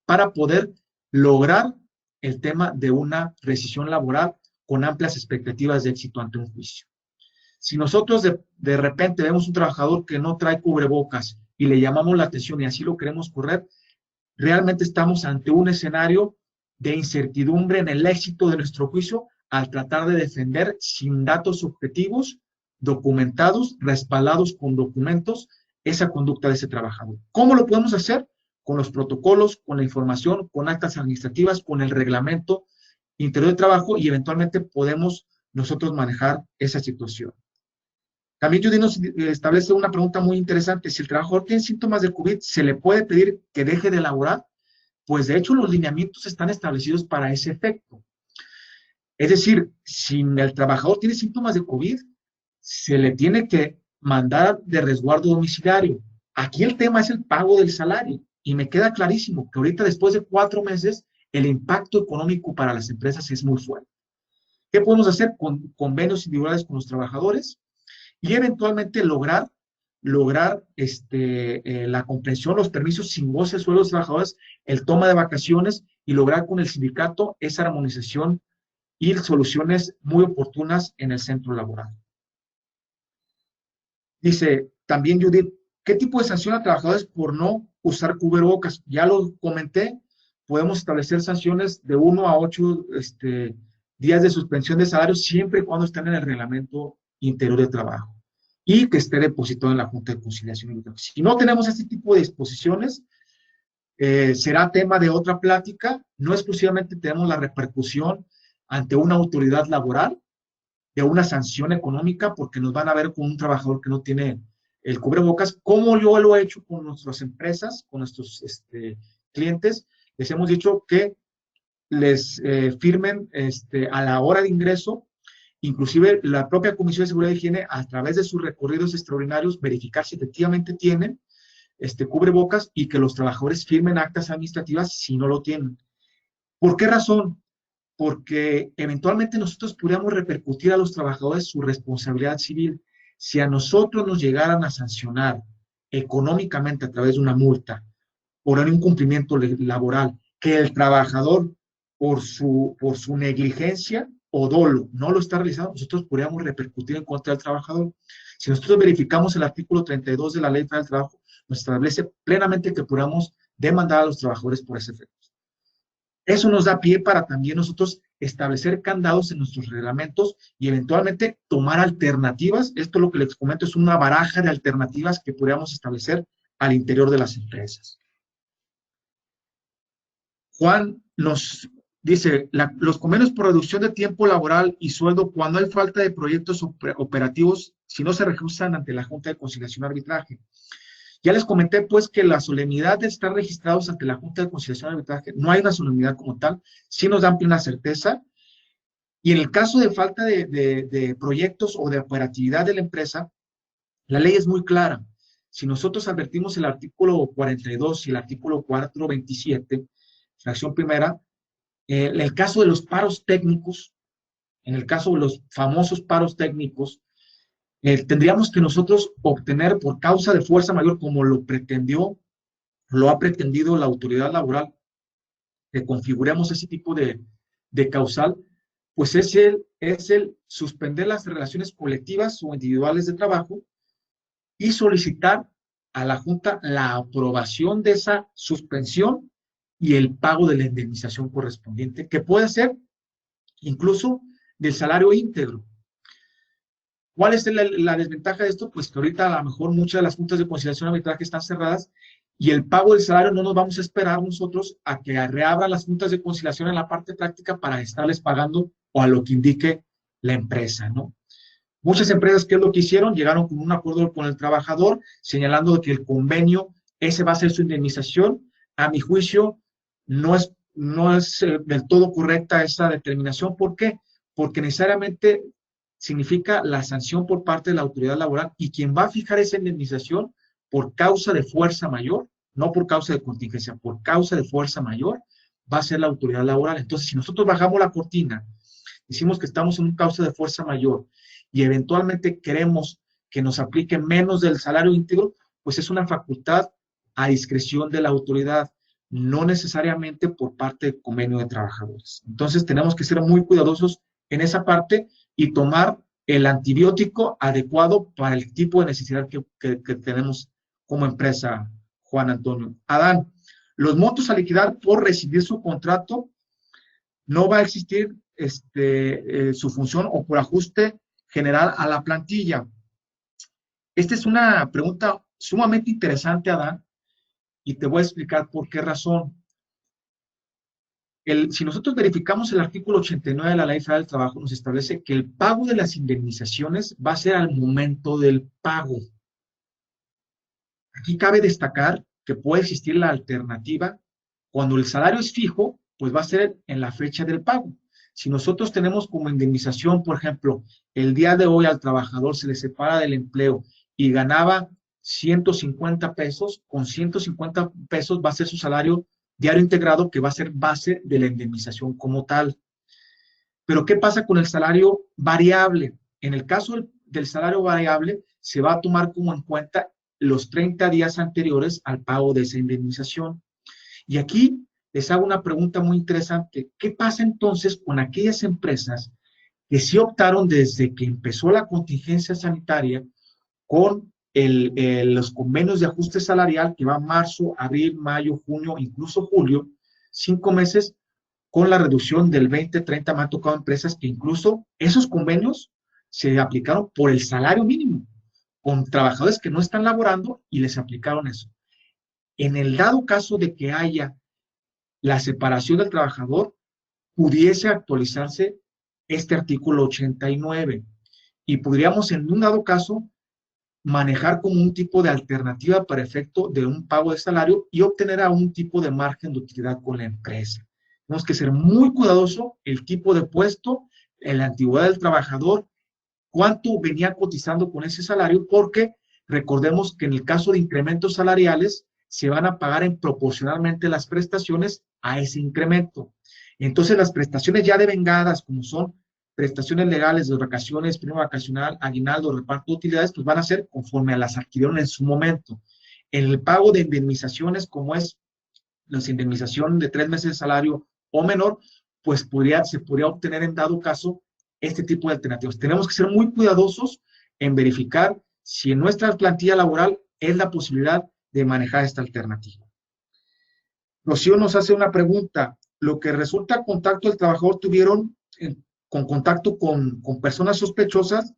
para poder lograr el tema de una rescisión laboral con amplias expectativas de éxito ante un juicio. Si nosotros de repente vemos un trabajador que no trae cubrebocas y le llamamos la atención y así lo queremos correr, realmente estamos ante un escenario de incertidumbre en el éxito de nuestro juicio al tratar de defender sin datos objetivos, documentados, respaldados con documentos, esa conducta de ese trabajador. ¿Cómo lo podemos hacer? Con los protocolos, con la información, con actas administrativas, con el reglamento interior de trabajo, y eventualmente podemos nosotros manejar esa situación. También Judy nos establece una pregunta muy interesante. Si el trabajador tiene síntomas de COVID, ¿se le puede pedir que deje de laborar? Pues de hecho los lineamientos están establecidos para ese efecto. Es decir, si el trabajador tiene síntomas de COVID, se le tiene que mandar de resguardo domiciliario. Aquí el tema es el pago del salario, y me queda clarísimo que ahorita, después de 4 meses, el impacto económico para las empresas es muy fuerte. ¿Qué podemos hacer? Con convenios individuales con los trabajadores y eventualmente lograr la comprensión, los permisos sin goce de sueldo de los trabajadores, el toma de vacaciones, y lograr con el sindicato esa armonización y soluciones muy oportunas en el centro laboral. Dice también Judith, ¿qué tipo de sanción a trabajadores por no usar cubrebocas? Ya lo comenté, podemos establecer sanciones de 1 a 8 días de suspensión de salario siempre y cuando estén en el Reglamento Interior de Trabajo y que esté depositado en la Junta de Conciliación y Arbitraje. Si no tenemos este tipo de disposiciones, será tema de otra plática. No exclusivamente tenemos la repercusión ante una autoridad laboral de una sanción económica porque nos van a ver con un trabajador que no tiene el cubrebocas, como yo lo he hecho con nuestras empresas, con nuestros clientes. Les hemos dicho que les firmen a la hora de ingreso, inclusive la propia Comisión de Seguridad y Higiene, a través de sus recorridos extraordinarios, verificar si efectivamente tienen cubrebocas, y que los trabajadores firmen actas administrativas si no lo tienen. ¿Por qué razón? Porque eventualmente nosotros podríamos repercutir a los trabajadores su responsabilidad civil. Si a nosotros nos llegaran a sancionar económicamente a través de una multa por un incumplimiento laboral, que el trabajador por su negligencia o dolo no lo está realizando, nosotros podríamos repercutir en contra del trabajador. Si nosotros verificamos el artículo 32 de la Ley Federal del Trabajo, nos establece plenamente que podamos demandar a los trabajadores por ese efecto. Eso nos da pie para también nosotros establecer candados en nuestros reglamentos y eventualmente tomar alternativas. Esto, lo que les comento, es una baraja de alternativas que podríamos establecer al interior de las empresas. Juan nos dice, los convenios por reducción de tiempo laboral y sueldo cuando hay falta de proyectos operativos, si no se registran ante la Junta de Conciliación y Arbitraje. Ya les comenté, pues, que la solemnidad de estar registrados ante la Junta de Conciliación y Arbitraje, no hay una solemnidad como tal, sí nos dan plena certeza, y en el caso de falta de proyectos o de operatividad de la empresa, la ley es muy clara. Si nosotros advertimos el artículo 42 y el artículo 427, fracción primera, en el caso de los paros técnicos, en el caso de los famosos paros técnicos, tendríamos que nosotros obtener por causa de fuerza mayor, como lo ha pretendido la autoridad laboral, que configuremos ese tipo de causal, pues es el suspender las relaciones colectivas o individuales de trabajo y solicitar a la Junta la aprobación de esa suspensión y el pago de la indemnización correspondiente, que puede ser incluso del salario íntegro. ¿Cuál es la desventaja de esto? Pues que ahorita a lo mejor muchas de las juntas de conciliación y arbitraje están cerradas y el pago del salario no nos vamos a esperar nosotros a que reabran las juntas de conciliación en la parte práctica para estarles pagando o a lo que indique la empresa, ¿no? Muchas empresas, ¿qué es lo que hicieron? Llegaron con un acuerdo con el trabajador, señalando que el convenio, ese va a ser su indemnización. A mi juicio, no es del todo correcta esa determinación. ¿Por qué? Porque necesariamente significa la sanción por parte de la autoridad laboral y quien va a fijar esa indemnización por causa de fuerza mayor, no por causa de contingencia, por causa de fuerza mayor, va a ser la autoridad laboral. Entonces, si nosotros bajamos la cortina, decimos que estamos en un causa de fuerza mayor y eventualmente queremos que nos aplique menos del salario íntegro, pues es una facultad a discreción de la autoridad, no necesariamente por parte del convenio de trabajadores. Entonces tenemos que ser muy cuidadosos en esa parte y tomar el antibiótico adecuado para el tipo de necesidad que tenemos como empresa, Juan Antonio. Adán, los montos a liquidar por rescindir su contrato no va a existir su función o por ajuste general a la plantilla. Esta es una pregunta sumamente interesante, Adán, y te voy a explicar por qué razón. Si nosotros verificamos el artículo 89 de la Ley Federal del Trabajo, nos establece que el pago de las indemnizaciones va a ser al momento del pago. Aquí cabe destacar que puede existir la alternativa. Cuando el salario es fijo, pues va a ser en la fecha del pago. Si nosotros tenemos como indemnización, por ejemplo, el día de hoy al trabajador se le separa del empleo y ganaba 150 pesos, con 150 pesos va a ser su salario diario integrado, que va a ser base de la indemnización como tal. Pero ¿qué pasa con el salario variable? En el caso del salario variable, se va a tomar como en cuenta los 30 días anteriores al pago de esa indemnización. Y aquí les hago una pregunta muy interesante. ¿Qué pasa entonces con aquellas empresas que sí optaron desde que empezó la contingencia sanitaria con los convenios de ajuste salarial que va marzo, abril, mayo, junio, incluso julio, 5 meses con la reducción del 20-30? Me han tocado empresas que incluso esos convenios se aplicaron por el salario mínimo, con trabajadores que no están laborando y les aplicaron eso. En el dado caso de que haya la separación del trabajador, pudiese actualizarse este artículo 89 y podríamos en un dado caso manejar como un tipo de alternativa para efecto de un pago de salario y obtener a un tipo de margen de utilidad con la empresa. Tenemos que ser muy cuidadoso el tipo de puesto, la antigüedad del trabajador, cuánto venía cotizando con ese salario, porque recordemos que en el caso de incrementos salariales se van a pagar en proporcionalmente las prestaciones a ese incremento. Entonces las prestaciones ya devengadas, como son prestaciones legales de vacaciones, prima vacacional, aguinaldo, reparto de utilidades, pues van a ser conforme a las adquirieron en su momento. En el pago de indemnizaciones, como es la indemnización de 3 meses de salario o menor, pues se podría obtener en dado caso este tipo de alternativas. Tenemos que ser muy cuidadosos en verificar si en nuestra plantilla laboral es la posibilidad de manejar esta alternativa. Rocío nos hace una pregunta. Lo que resulta contacto del trabajador tuvieron con contacto con personas sospechosas,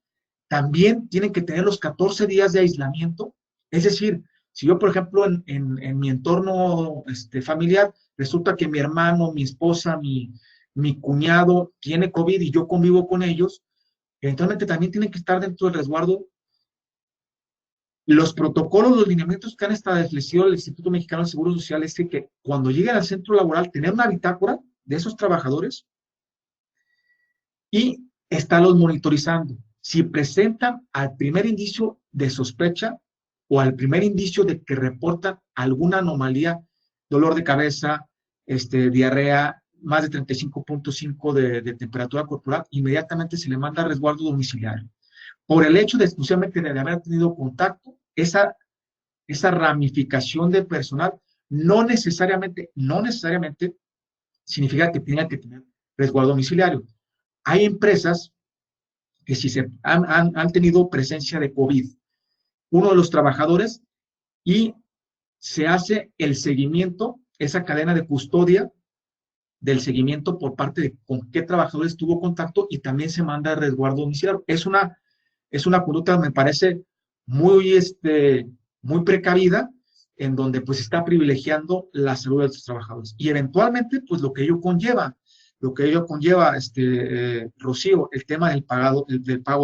también tienen que tener los 14 días de aislamiento. Es decir, si yo, por ejemplo, en mi entorno familiar, resulta que mi hermano, mi esposa, mi cuñado tiene COVID y yo convivo con ellos, eventualmente también tienen que estar dentro del resguardo. Los protocolos, los lineamientos que han establecido el Instituto Mexicano del Seguro Social es que cuando lleguen al centro laboral, tener una bitácora de esos trabajadores y estarlos monitorizando. Si presentan al primer indicio de sospecha o al primer indicio de que reportan alguna anomalía, dolor de cabeza, diarrea, más de 35.5 de temperatura corporal, inmediatamente se le manda a resguardo domiciliario. Por el hecho de exclusivamente de haber tenido contacto, esa ramificación de personal no necesariamente significa que tengan que tener resguardo domiciliario. Hay empresas que si han tenido presencia de COVID, uno de los trabajadores, y se hace el seguimiento esa cadena de custodia del seguimiento por parte de con qué trabajadores tuvo contacto y también se manda a resguardo domiciliario. Es una conducta, me parece, muy, muy precavida, en donde pues está privilegiando la salud de los trabajadores. Y eventualmente, pues lo que ello conlleva, Rocío, el tema del pago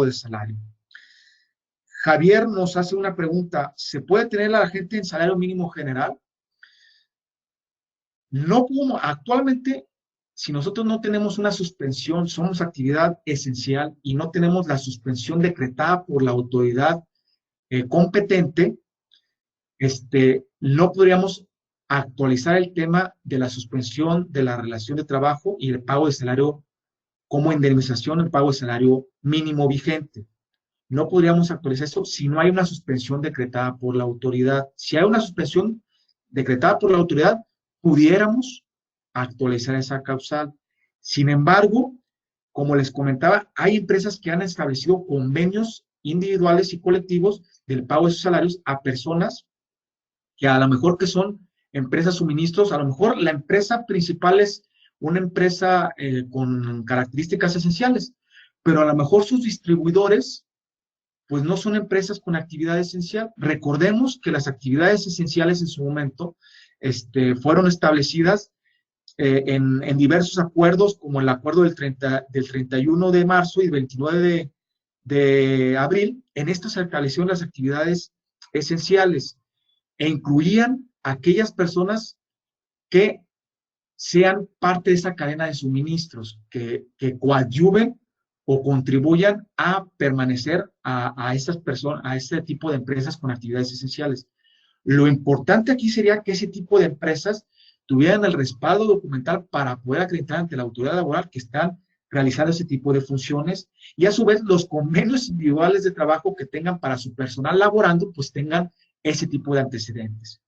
del salario. Javier nos hace una pregunta, ¿se puede tener a la gente en salario mínimo general? No como actualmente, si nosotros no tenemos una suspensión, somos actividad esencial y no tenemos la suspensión decretada por la autoridad competente, no podríamos actualizar el tema de la suspensión de la relación de trabajo y el pago de salario como indemnización, el pago de salario mínimo vigente. No podríamos actualizar eso si no hay una suspensión decretada por la autoridad. Si hay una suspensión decretada por la autoridad, pudiéramos actualizar esa causal. Sin embargo, como les comentaba, hay empresas que han establecido convenios individuales y colectivos del pago de sus salarios a personas que a lo mejor que son empresas suministros, a lo mejor la empresa principal es una empresa con características esenciales, pero a lo mejor sus distribuidores pues no son empresas con actividad esencial. Recordemos que las actividades esenciales en su momento fueron establecidas en diversos acuerdos, como el acuerdo del 31 de marzo y 29 de abril. En estos se establecieron las actividades esenciales e incluían aquellas personas que sean parte de esa cadena de suministros, que coadyuven o contribuyan a permanecer a estas personas, a este tipo de empresas con actividades esenciales. Lo importante aquí sería que ese tipo de empresas tuvieran el respaldo documental para poder acreditar ante la autoridad laboral que están realizando ese tipo de funciones y a su vez los convenios individuales de trabajo que tengan para su personal laborando, pues tengan ese tipo de antecedentes.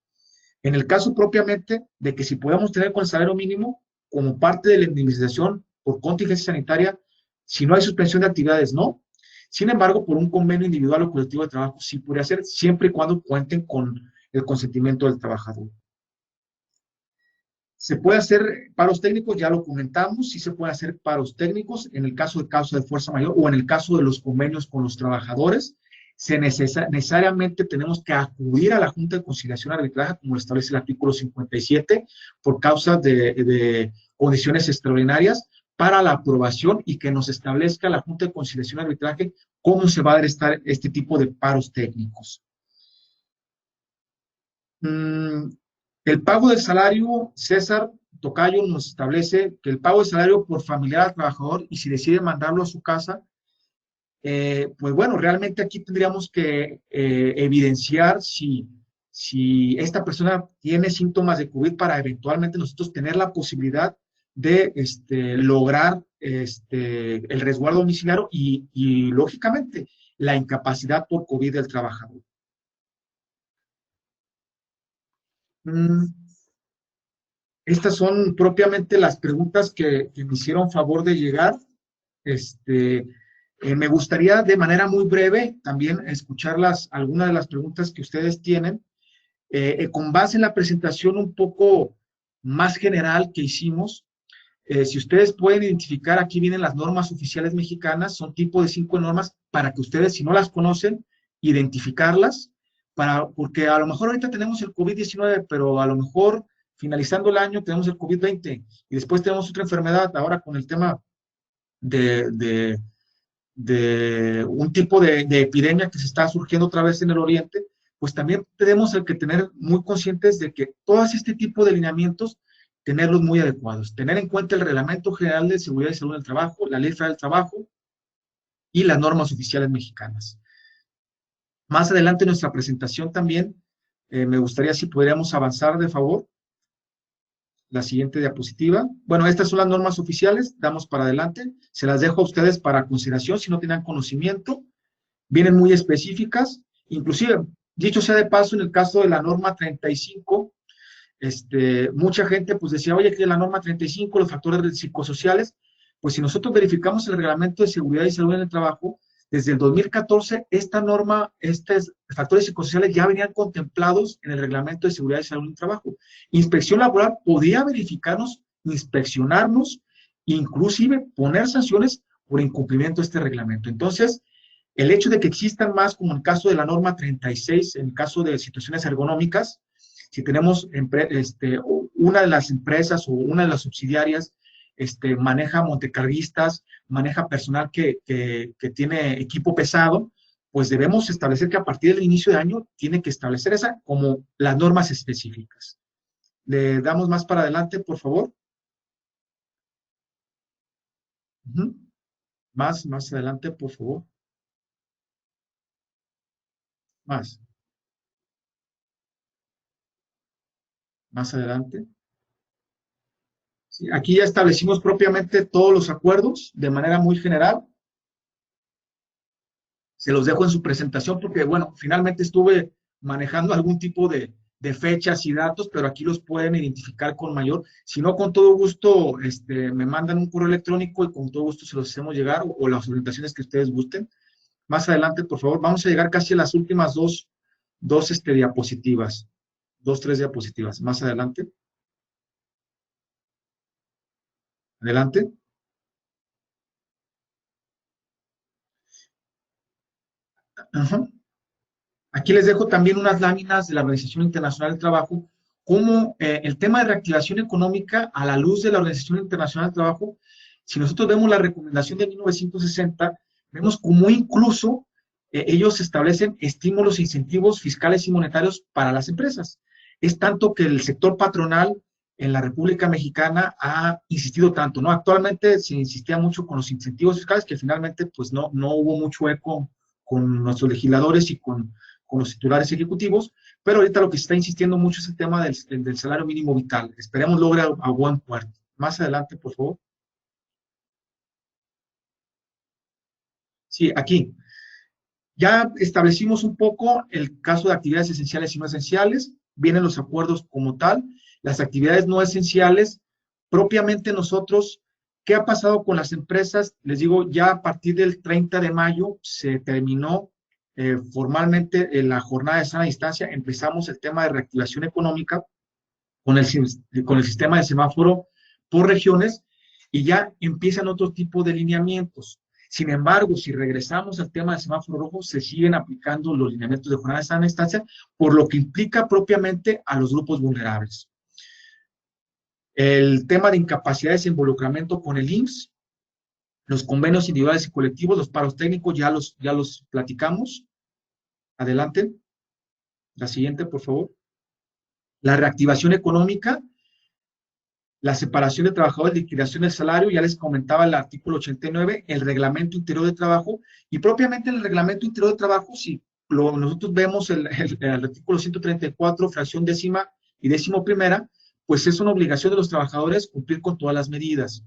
En el caso propiamente de que si podamos tener con el salario mínimo como parte de la indemnización por contingencia sanitaria, si no hay suspensión de actividades, no. Sin embargo, por un convenio individual o colectivo de trabajo sí podría ser, siempre y cuando cuenten con el consentimiento del trabajador. Se puede hacer paros técnicos, ya lo comentamos, sí se puede hacer paros técnicos en el caso de fuerza mayor o en el caso de los convenios con los trabajadores. Necesariamente tenemos que acudir a la Junta de Conciliación y Arbitraje, como lo establece el artículo 57, por causa de condiciones extraordinarias, para la aprobación y que nos establezca la Junta de Conciliación y Arbitraje cómo se va a dar este tipo de paros técnicos. El pago del salario, César Tocayo nos establece que el pago del salario por familiar al trabajador y si decide mandarlo a su casa, pues bueno, realmente aquí tendríamos que evidenciar si esta persona tiene síntomas de COVID para eventualmente nosotros tener la posibilidad de lograr el resguardo domiciliario y lógicamente la incapacidad por COVID del trabajador. Estas son propiamente las preguntas que me hicieron favor de llegar. Me gustaría de manera muy breve también escuchar algunas de las preguntas que ustedes tienen. Con base en la presentación un poco más general que hicimos, si ustedes pueden identificar, aquí vienen las normas oficiales mexicanas, son tipo de 5 normas para que ustedes, si no las conocen, identificarlas, porque a lo mejor ahorita tenemos el COVID-19, pero a lo mejor finalizando el año tenemos el COVID-20 y después tenemos otra enfermedad, ahora con el tema de un tipo de epidemia que se está surgiendo otra vez en el oriente, pues también tenemos que tener muy conscientes de que todos este tipo de lineamientos, tenerlos muy adecuados, tener en cuenta el Reglamento General de Seguridad y Salud del Trabajo, la Ley Federal del Trabajo y las normas oficiales mexicanas. Más adelante en nuestra presentación también, me gustaría si podríamos avanzar de favor. La siguiente diapositiva. Bueno, estas son las normas oficiales, damos para adelante, se las dejo a ustedes para consideración si no tienen conocimiento, vienen muy específicas, inclusive, dicho sea de paso, en el caso de la norma 35, mucha gente pues decía, oye, que la norma 35, los factores psicosociales, pues si nosotros verificamos el Reglamento de Seguridad y Salud en el Trabajo, Desde el 2014, esta norma, estos factores psicosociales ya venían contemplados en el Reglamento de Seguridad y Salud en el Trabajo. Inspección laboral podía verificarnos, inspeccionarnos, inclusive poner sanciones por incumplimiento de este reglamento. Entonces, el hecho de que existan más, como en el caso de la norma 36, en el caso de situaciones ergonómicas, si tenemos una de las empresas o una de las subsidiarias maneja montecarguistas, maneja personal que tiene equipo pesado, pues debemos establecer que a partir del inicio de año tiene que establecer esa como las normas específicas. Le damos más para adelante, por favor. Más adelante, por favor. Más adelante. Sí, aquí ya establecimos propiamente todos los acuerdos de manera muy general. Se los dejo en su presentación porque, bueno, finalmente estuve manejando algún tipo de fechas y datos, pero aquí los pueden identificar con mayor. Si no, con todo gusto me mandan un correo electrónico y con todo gusto se los hacemos llegar o las orientaciones que ustedes gusten. Más adelante, por favor, vamos a llegar casi a las últimas dos diapositivas. 3 diapositivas. Más adelante. Adelante. Ajá. Aquí les dejo también unas láminas de la Organización Internacional del Trabajo, como el tema de reactivación económica a la luz de la Organización Internacional del Trabajo. Si nosotros vemos la recomendación de 1960, vemos cómo incluso ellos establecen estímulos e incentivos fiscales y monetarios para las empresas. Es tanto que el sector patronal en la República Mexicana ha insistido tanto, ¿no? Actualmente se insistía mucho con los incentivos fiscales, que finalmente pues no hubo mucho eco con nuestros legisladores y con los titulares ejecutivos, pero ahorita lo que se está insistiendo mucho es el tema del salario mínimo vital. Esperemos logre a buen puerto. Más adelante, por favor. Sí, aquí. Ya establecimos un poco el caso de actividades esenciales y no esenciales. Vienen los acuerdos como tal. Las actividades no esenciales, propiamente nosotros, ¿qué ha pasado con las empresas? Les digo, ya a partir del 30 de mayo se terminó formalmente en la jornada de sana distancia. Empezamos el tema de reactivación económica con el sistema de semáforo por regiones y ya empiezan otro tipo de lineamientos. Sin embargo, si regresamos al tema del semáforo rojo, se siguen aplicando los lineamientos de jornada de sana distancia, por lo que implica propiamente a los grupos vulnerables. El tema de incapacidades e involucramiento con el IMSS, los convenios individuales y colectivos, los paros técnicos, ya los platicamos. Adelante. La siguiente, por favor. La reactivación económica, la separación de trabajadores, liquidación del salario, ya les comentaba el artículo 89, el reglamento interior de trabajo, y propiamente en el reglamento interior de trabajo, si nosotros vemos el artículo 134, fracción décima y décimo primera, pues es una obligación de los trabajadores cumplir con todas las medidas.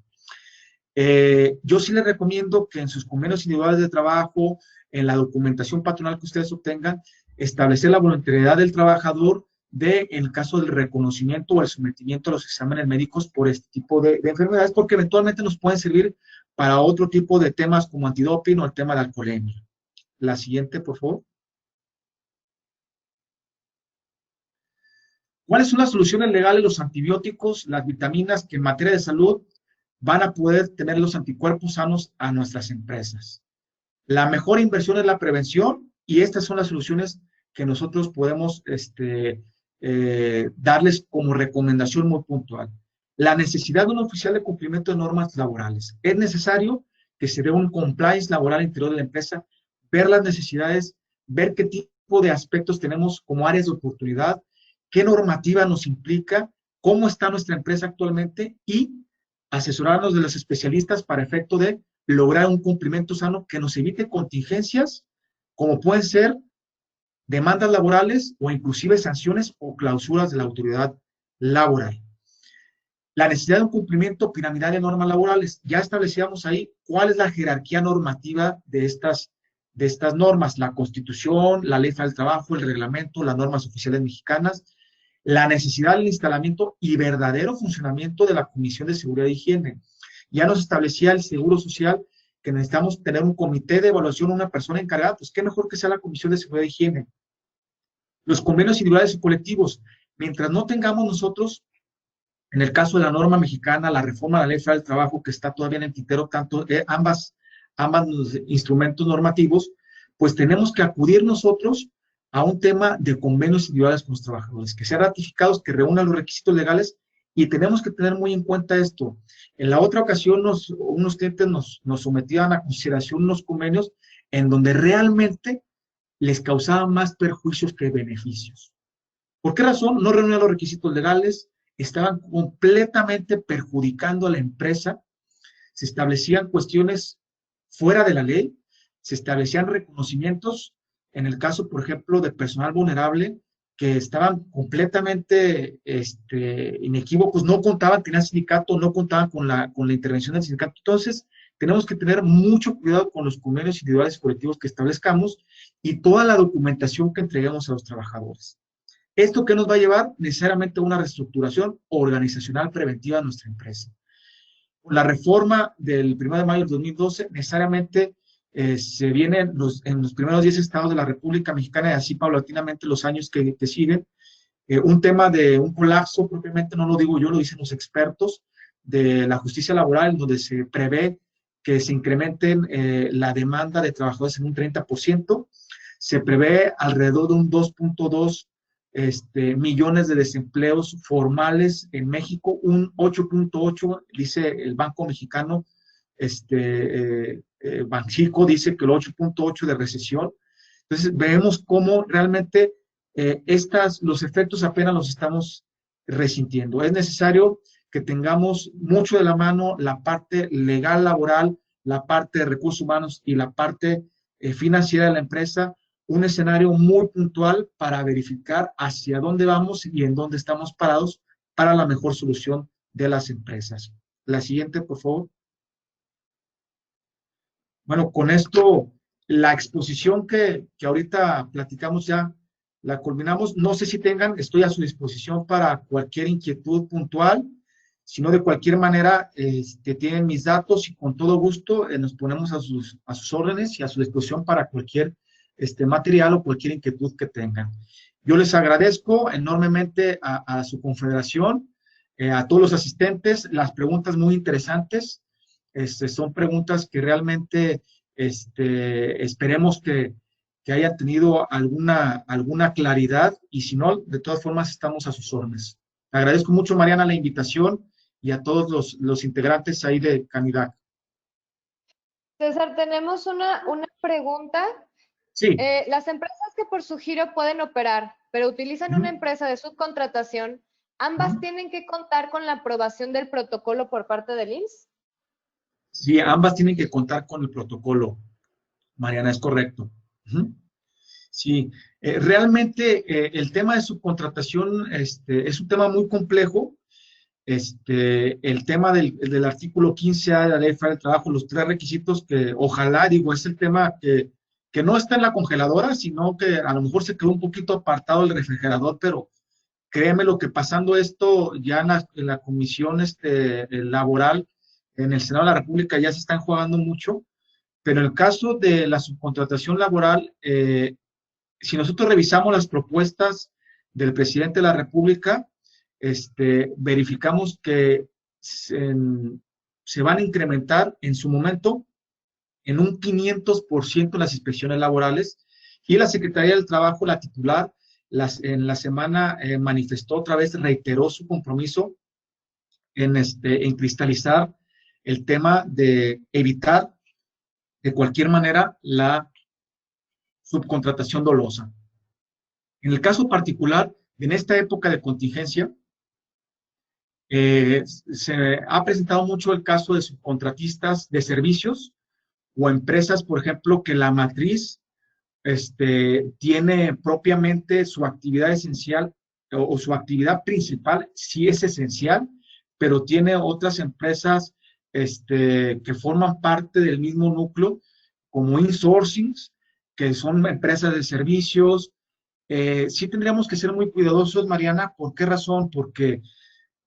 Yo sí les recomiendo que en sus convenios individuales de trabajo, en la documentación patronal que ustedes obtengan, establecer la voluntariedad del trabajador en el caso del reconocimiento o el sometimiento a los exámenes médicos por este tipo de enfermedades, porque eventualmente nos pueden servir para otro tipo de temas como antidoping o el tema de alcoholemia. La siguiente, por favor. ¿Cuáles son las soluciones legales? Los antibióticos, las vitaminas que en materia de salud van a poder tener los anticuerpos sanos a nuestras empresas. La mejor inversión es la prevención y estas son las soluciones que nosotros podemos darles como recomendación muy puntual. La necesidad de un oficial de cumplimiento de normas laborales. Es necesario que se dé un compliance laboral interior de la empresa, ver las necesidades, ver qué tipo de aspectos tenemos como áreas de oportunidad, qué normativa nos implica, cómo está nuestra empresa actualmente y asesorarnos de los especialistas para efecto de lograr un cumplimiento sano que nos evite contingencias como pueden ser demandas laborales o inclusive sanciones o clausuras de la autoridad laboral. La necesidad de un cumplimiento piramidal de normas laborales. Ya establecíamos ahí cuál es la jerarquía normativa de estas normas, la Constitución, la Ley Federal del Trabajo, el reglamento, las normas oficiales mexicanas, la necesidad del instalamiento y verdadero funcionamiento de la Comisión de Seguridad e Higiene. Ya nos establecía el Seguro Social que necesitamos tener un comité de evaluación, una persona encargada, pues qué mejor que sea la Comisión de Seguridad e Higiene. Los convenios individuales y colectivos, mientras no tengamos nosotros, en el caso de la norma mexicana, la reforma de la Ley Federal del Trabajo, que está todavía en el tintero, tanto ambas instrumentos normativos, pues tenemos que acudir nosotros a un tema de convenios individuales con los trabajadores, que sean ratificados, que reúnan los requisitos legales, y tenemos que tener muy en cuenta esto. En la otra ocasión, unos clientes nos sometían a consideración unos convenios en donde realmente les causaban más perjuicios que beneficios. ¿Por qué razón? No reunían los requisitos legales, estaban completamente perjudicando a la empresa, se establecían cuestiones fuera de la ley, se establecían reconocimientos, en el caso, por ejemplo, de personal vulnerable, que estaban completamente inequívocos, no contaban, tenían sindicato, no contaban con la intervención del sindicato. Entonces, tenemos que tener mucho cuidado con los convenios individuales y colectivos que establezcamos y toda la documentación que entreguemos a los trabajadores. ¿Esto qué nos va a llevar? Necesariamente a una reestructuración organizacional preventiva de nuestra empresa. Con la reforma del 1 de mayo del 2012, necesariamente se vienen en los primeros 10 estados de la República Mexicana y así paulatinamente los años que siguen, un tema de un colapso, propiamente no lo digo yo, lo dicen los expertos, de la justicia laboral, donde se prevé que se incrementen la demanda de trabajadores en un 30%, se prevé alrededor de un 2.2 millones de desempleos formales en México, un 8.8, dice el Banco Mexicano, Banxico dice que el 8.8 de recesión. Entonces vemos cómo realmente los efectos apenas los estamos resintiendo. Es necesario que tengamos mucho de la mano la parte legal laboral, la parte de recursos humanos y la parte financiera de la empresa, un escenario muy puntual para verificar hacia dónde vamos y en dónde estamos parados para la mejor solución de las empresas. La siguiente, por favor. Bueno, con esto, la exposición que ahorita platicamos ya la culminamos. No sé si estoy a su disposición para cualquier inquietud puntual, sino de cualquier manera, tienen mis datos y con todo gusto nos ponemos a sus órdenes y a su disposición para cualquier material o cualquier inquietud que tengan. Yo les agradezco enormemente a su confederación, a todos los asistentes, las preguntas muy interesantes. Son preguntas que realmente esperemos que hayan tenido alguna claridad y si no, de todas formas estamos a sus órdenes. Te agradezco mucho, Mariana, la invitación y a todos los integrantes ahí de Canidac. César, tenemos una pregunta. Sí. Las empresas que por su giro pueden operar, pero utilizan una empresa de subcontratación, ¿ambas tienen que contar con la aprobación del protocolo por parte del IMSS? Sí, ambas tienen que contar con el protocolo, Mariana, es correcto. Sí, realmente el tema de subcontratación es un tema muy complejo. El tema del artículo 15A de la Ley Federal del Trabajo, los 3 requisitos que ojalá, es el tema que no está en la congeladora, sino que a lo mejor se quedó un poquito apartado del refrigerador, pero créeme lo que pasando esto ya en la comisión laboral, en el Senado de la República ya se están jugando mucho, pero en el caso de la subcontratación laboral, si nosotros revisamos las propuestas del presidente de la República, verificamos que se van a incrementar en su momento en un 500% las inspecciones laborales y la Secretaría del Trabajo, la titular, en la semana manifestó otra vez, reiteró su compromiso en cristalizar el tema de evitar de cualquier manera la subcontratación dolosa. En el caso particular, en esta época de contingencia, se ha presentado mucho el caso de subcontratistas de servicios o empresas, por ejemplo, que la matriz tiene propiamente su actividad esencial o su actividad principal, sí es esencial, pero tiene otras empresas que forman parte del mismo núcleo, como insourcings, que son empresas de servicios. Sí tendríamos que ser muy cuidadosos, Mariana. ¿Por qué razón? Porque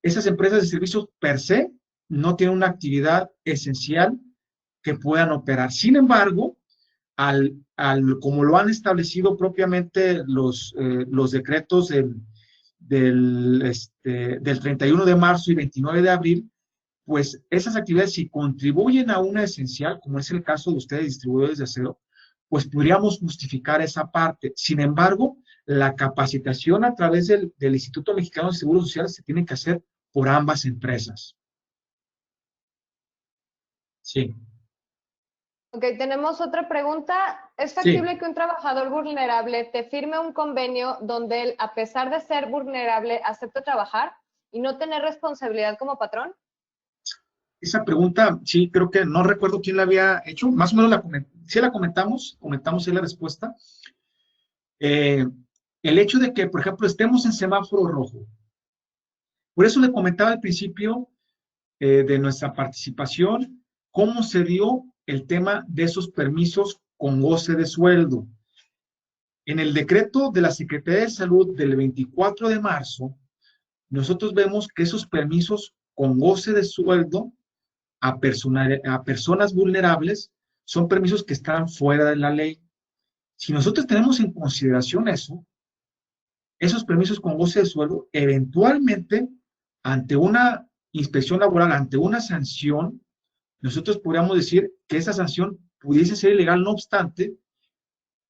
esas empresas de servicios per se no tienen una actividad esencial que puedan operar. Sin embargo, como lo han establecido propiamente los decretos del 31 de marzo y 29 de abril, pues esas actividades, si contribuyen a una esencial, como es el caso de ustedes, distribuidores de acero, pues podríamos justificar esa parte. Sin embargo, la capacitación a través del Instituto Mexicano de Seguro Social se tiene que hacer por ambas empresas. Sí. Ok, tenemos otra pregunta. ¿Es Sí. factible que un trabajador vulnerable te firme un convenio donde él, a pesar de ser vulnerable, acepte trabajar y no tener responsabilidad como patrón? Esa pregunta, sí, creo que no recuerdo quién la había hecho. Más o menos sí la comentamos ahí la respuesta. El hecho de que, por ejemplo, estemos en semáforo rojo. Por eso le comentaba al principio de nuestra participación cómo se dio el tema de esos permisos con goce de sueldo. En el decreto de la Secretaría de Salud del 24 de marzo, nosotros vemos que esos permisos con goce de sueldo a personas vulnerables son permisos que están fuera de la ley. Si nosotros tenemos en consideración eso, esos permisos con goce de sueldo, eventualmente, ante una inspección laboral, ante una sanción, nosotros podríamos decir que esa sanción pudiese ser ilegal, no obstante,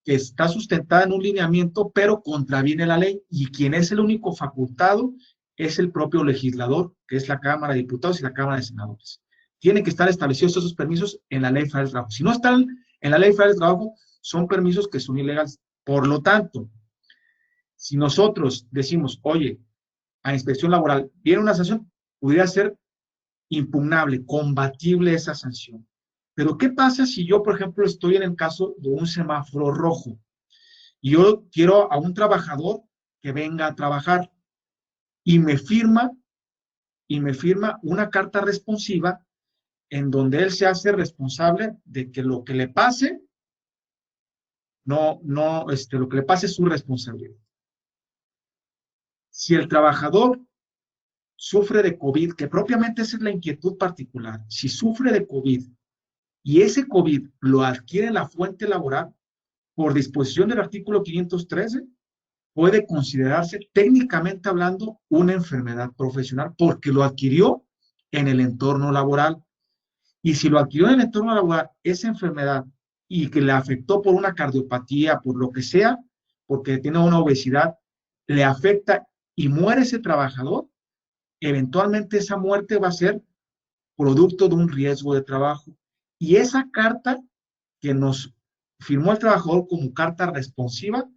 que está sustentada en un lineamiento, pero contraviene la ley, y quien es el único facultado es el propio legislador, que es la Cámara de Diputados y la Cámara de Senadores. Tienen que estar establecidos esos permisos en la Ley Federal del Trabajo. Si no están en la Ley Federal del Trabajo, son permisos que son ilegales. Por lo tanto, si nosotros decimos, oye, a inspección laboral viene una sanción, pudiera ser impugnable, combatible esa sanción. Pero ¿qué pasa si yo, por ejemplo, estoy en el caso de un semáforo rojo y yo quiero a un trabajador que venga a trabajar y me firma una carta responsiva en donde él se hace responsable de que lo que le pase, lo que le pase es su responsabilidad? Si el trabajador sufre de COVID, que propiamente esa es la inquietud particular, si sufre de COVID y ese COVID lo adquiere la fuente laboral, por disposición del artículo 513, puede considerarse técnicamente hablando una enfermedad profesional porque lo adquirió en el entorno laboral. Y si lo adquirió en el entorno laboral, esa enfermedad, y que le afectó por una cardiopatía, por lo que sea, porque tiene una obesidad, le afecta y muere ese trabajador, eventualmente esa muerte va a ser producto de un riesgo de trabajo. Y esa carta que nos firmó el trabajador como carta responsiva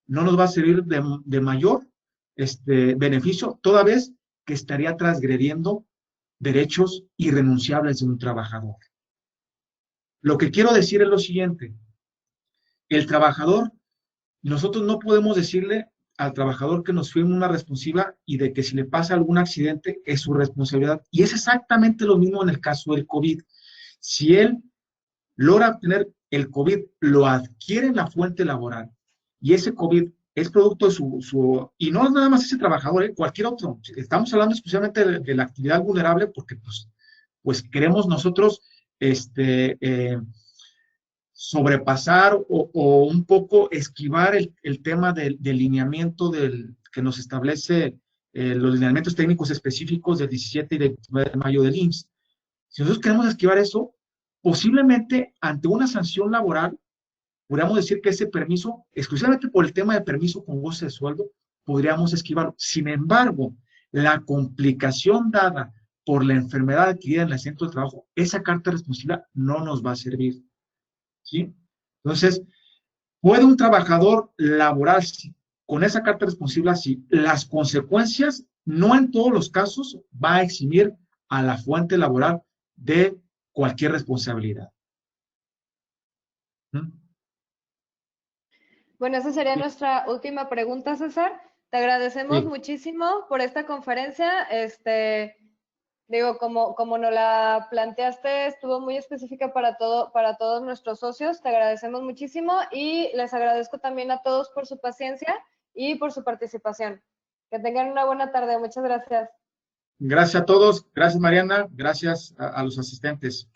no nos va a servir de mayor beneficio, toda vez que estaría transgrediendo derechos irrenunciables de un trabajador. Lo que quiero decir es lo siguiente: el trabajador, nosotros no podemos decirle al trabajador que nos firme una responsiva y de que si le pasa algún accidente es su responsabilidad. Y es exactamente lo mismo en el caso del COVID. Si él logra obtener el COVID, lo adquiere en la fuente laboral y ese COVID es producto de y no es nada más ese trabajador, cualquier otro. Estamos hablando exclusivamente de la actividad vulnerable porque pues queremos nosotros sobrepasar o un poco esquivar el tema del lineamiento que nos establece los lineamientos técnicos específicos del 17 y del 19 de mayo del IMSS. Si nosotros queremos esquivar eso, posiblemente ante una sanción laboral, podríamos decir que ese permiso, exclusivamente por el tema de permiso con goce de sueldo, podríamos esquivarlo. Sin embargo, la complicación dada por la enfermedad adquirida en el centro de trabajo, esa carta responsabilidad no nos va a servir. ¿Sí? Entonces, ¿puede un trabajador laboral con esa carta responsable si las consecuencias, no en todos los casos, va a eximir a la fuente laboral de cualquier responsabilidad? Bueno, esa sería nuestra última pregunta, César. Te agradecemos Sí. muchísimo por esta conferencia. Digo, como nos la planteaste, estuvo muy específica para todos nuestros socios. Te agradecemos muchísimo y les agradezco también a todos por su paciencia y por su participación. Que tengan una buena tarde. Muchas gracias. Gracias a todos. Gracias, Mariana. Gracias a los asistentes.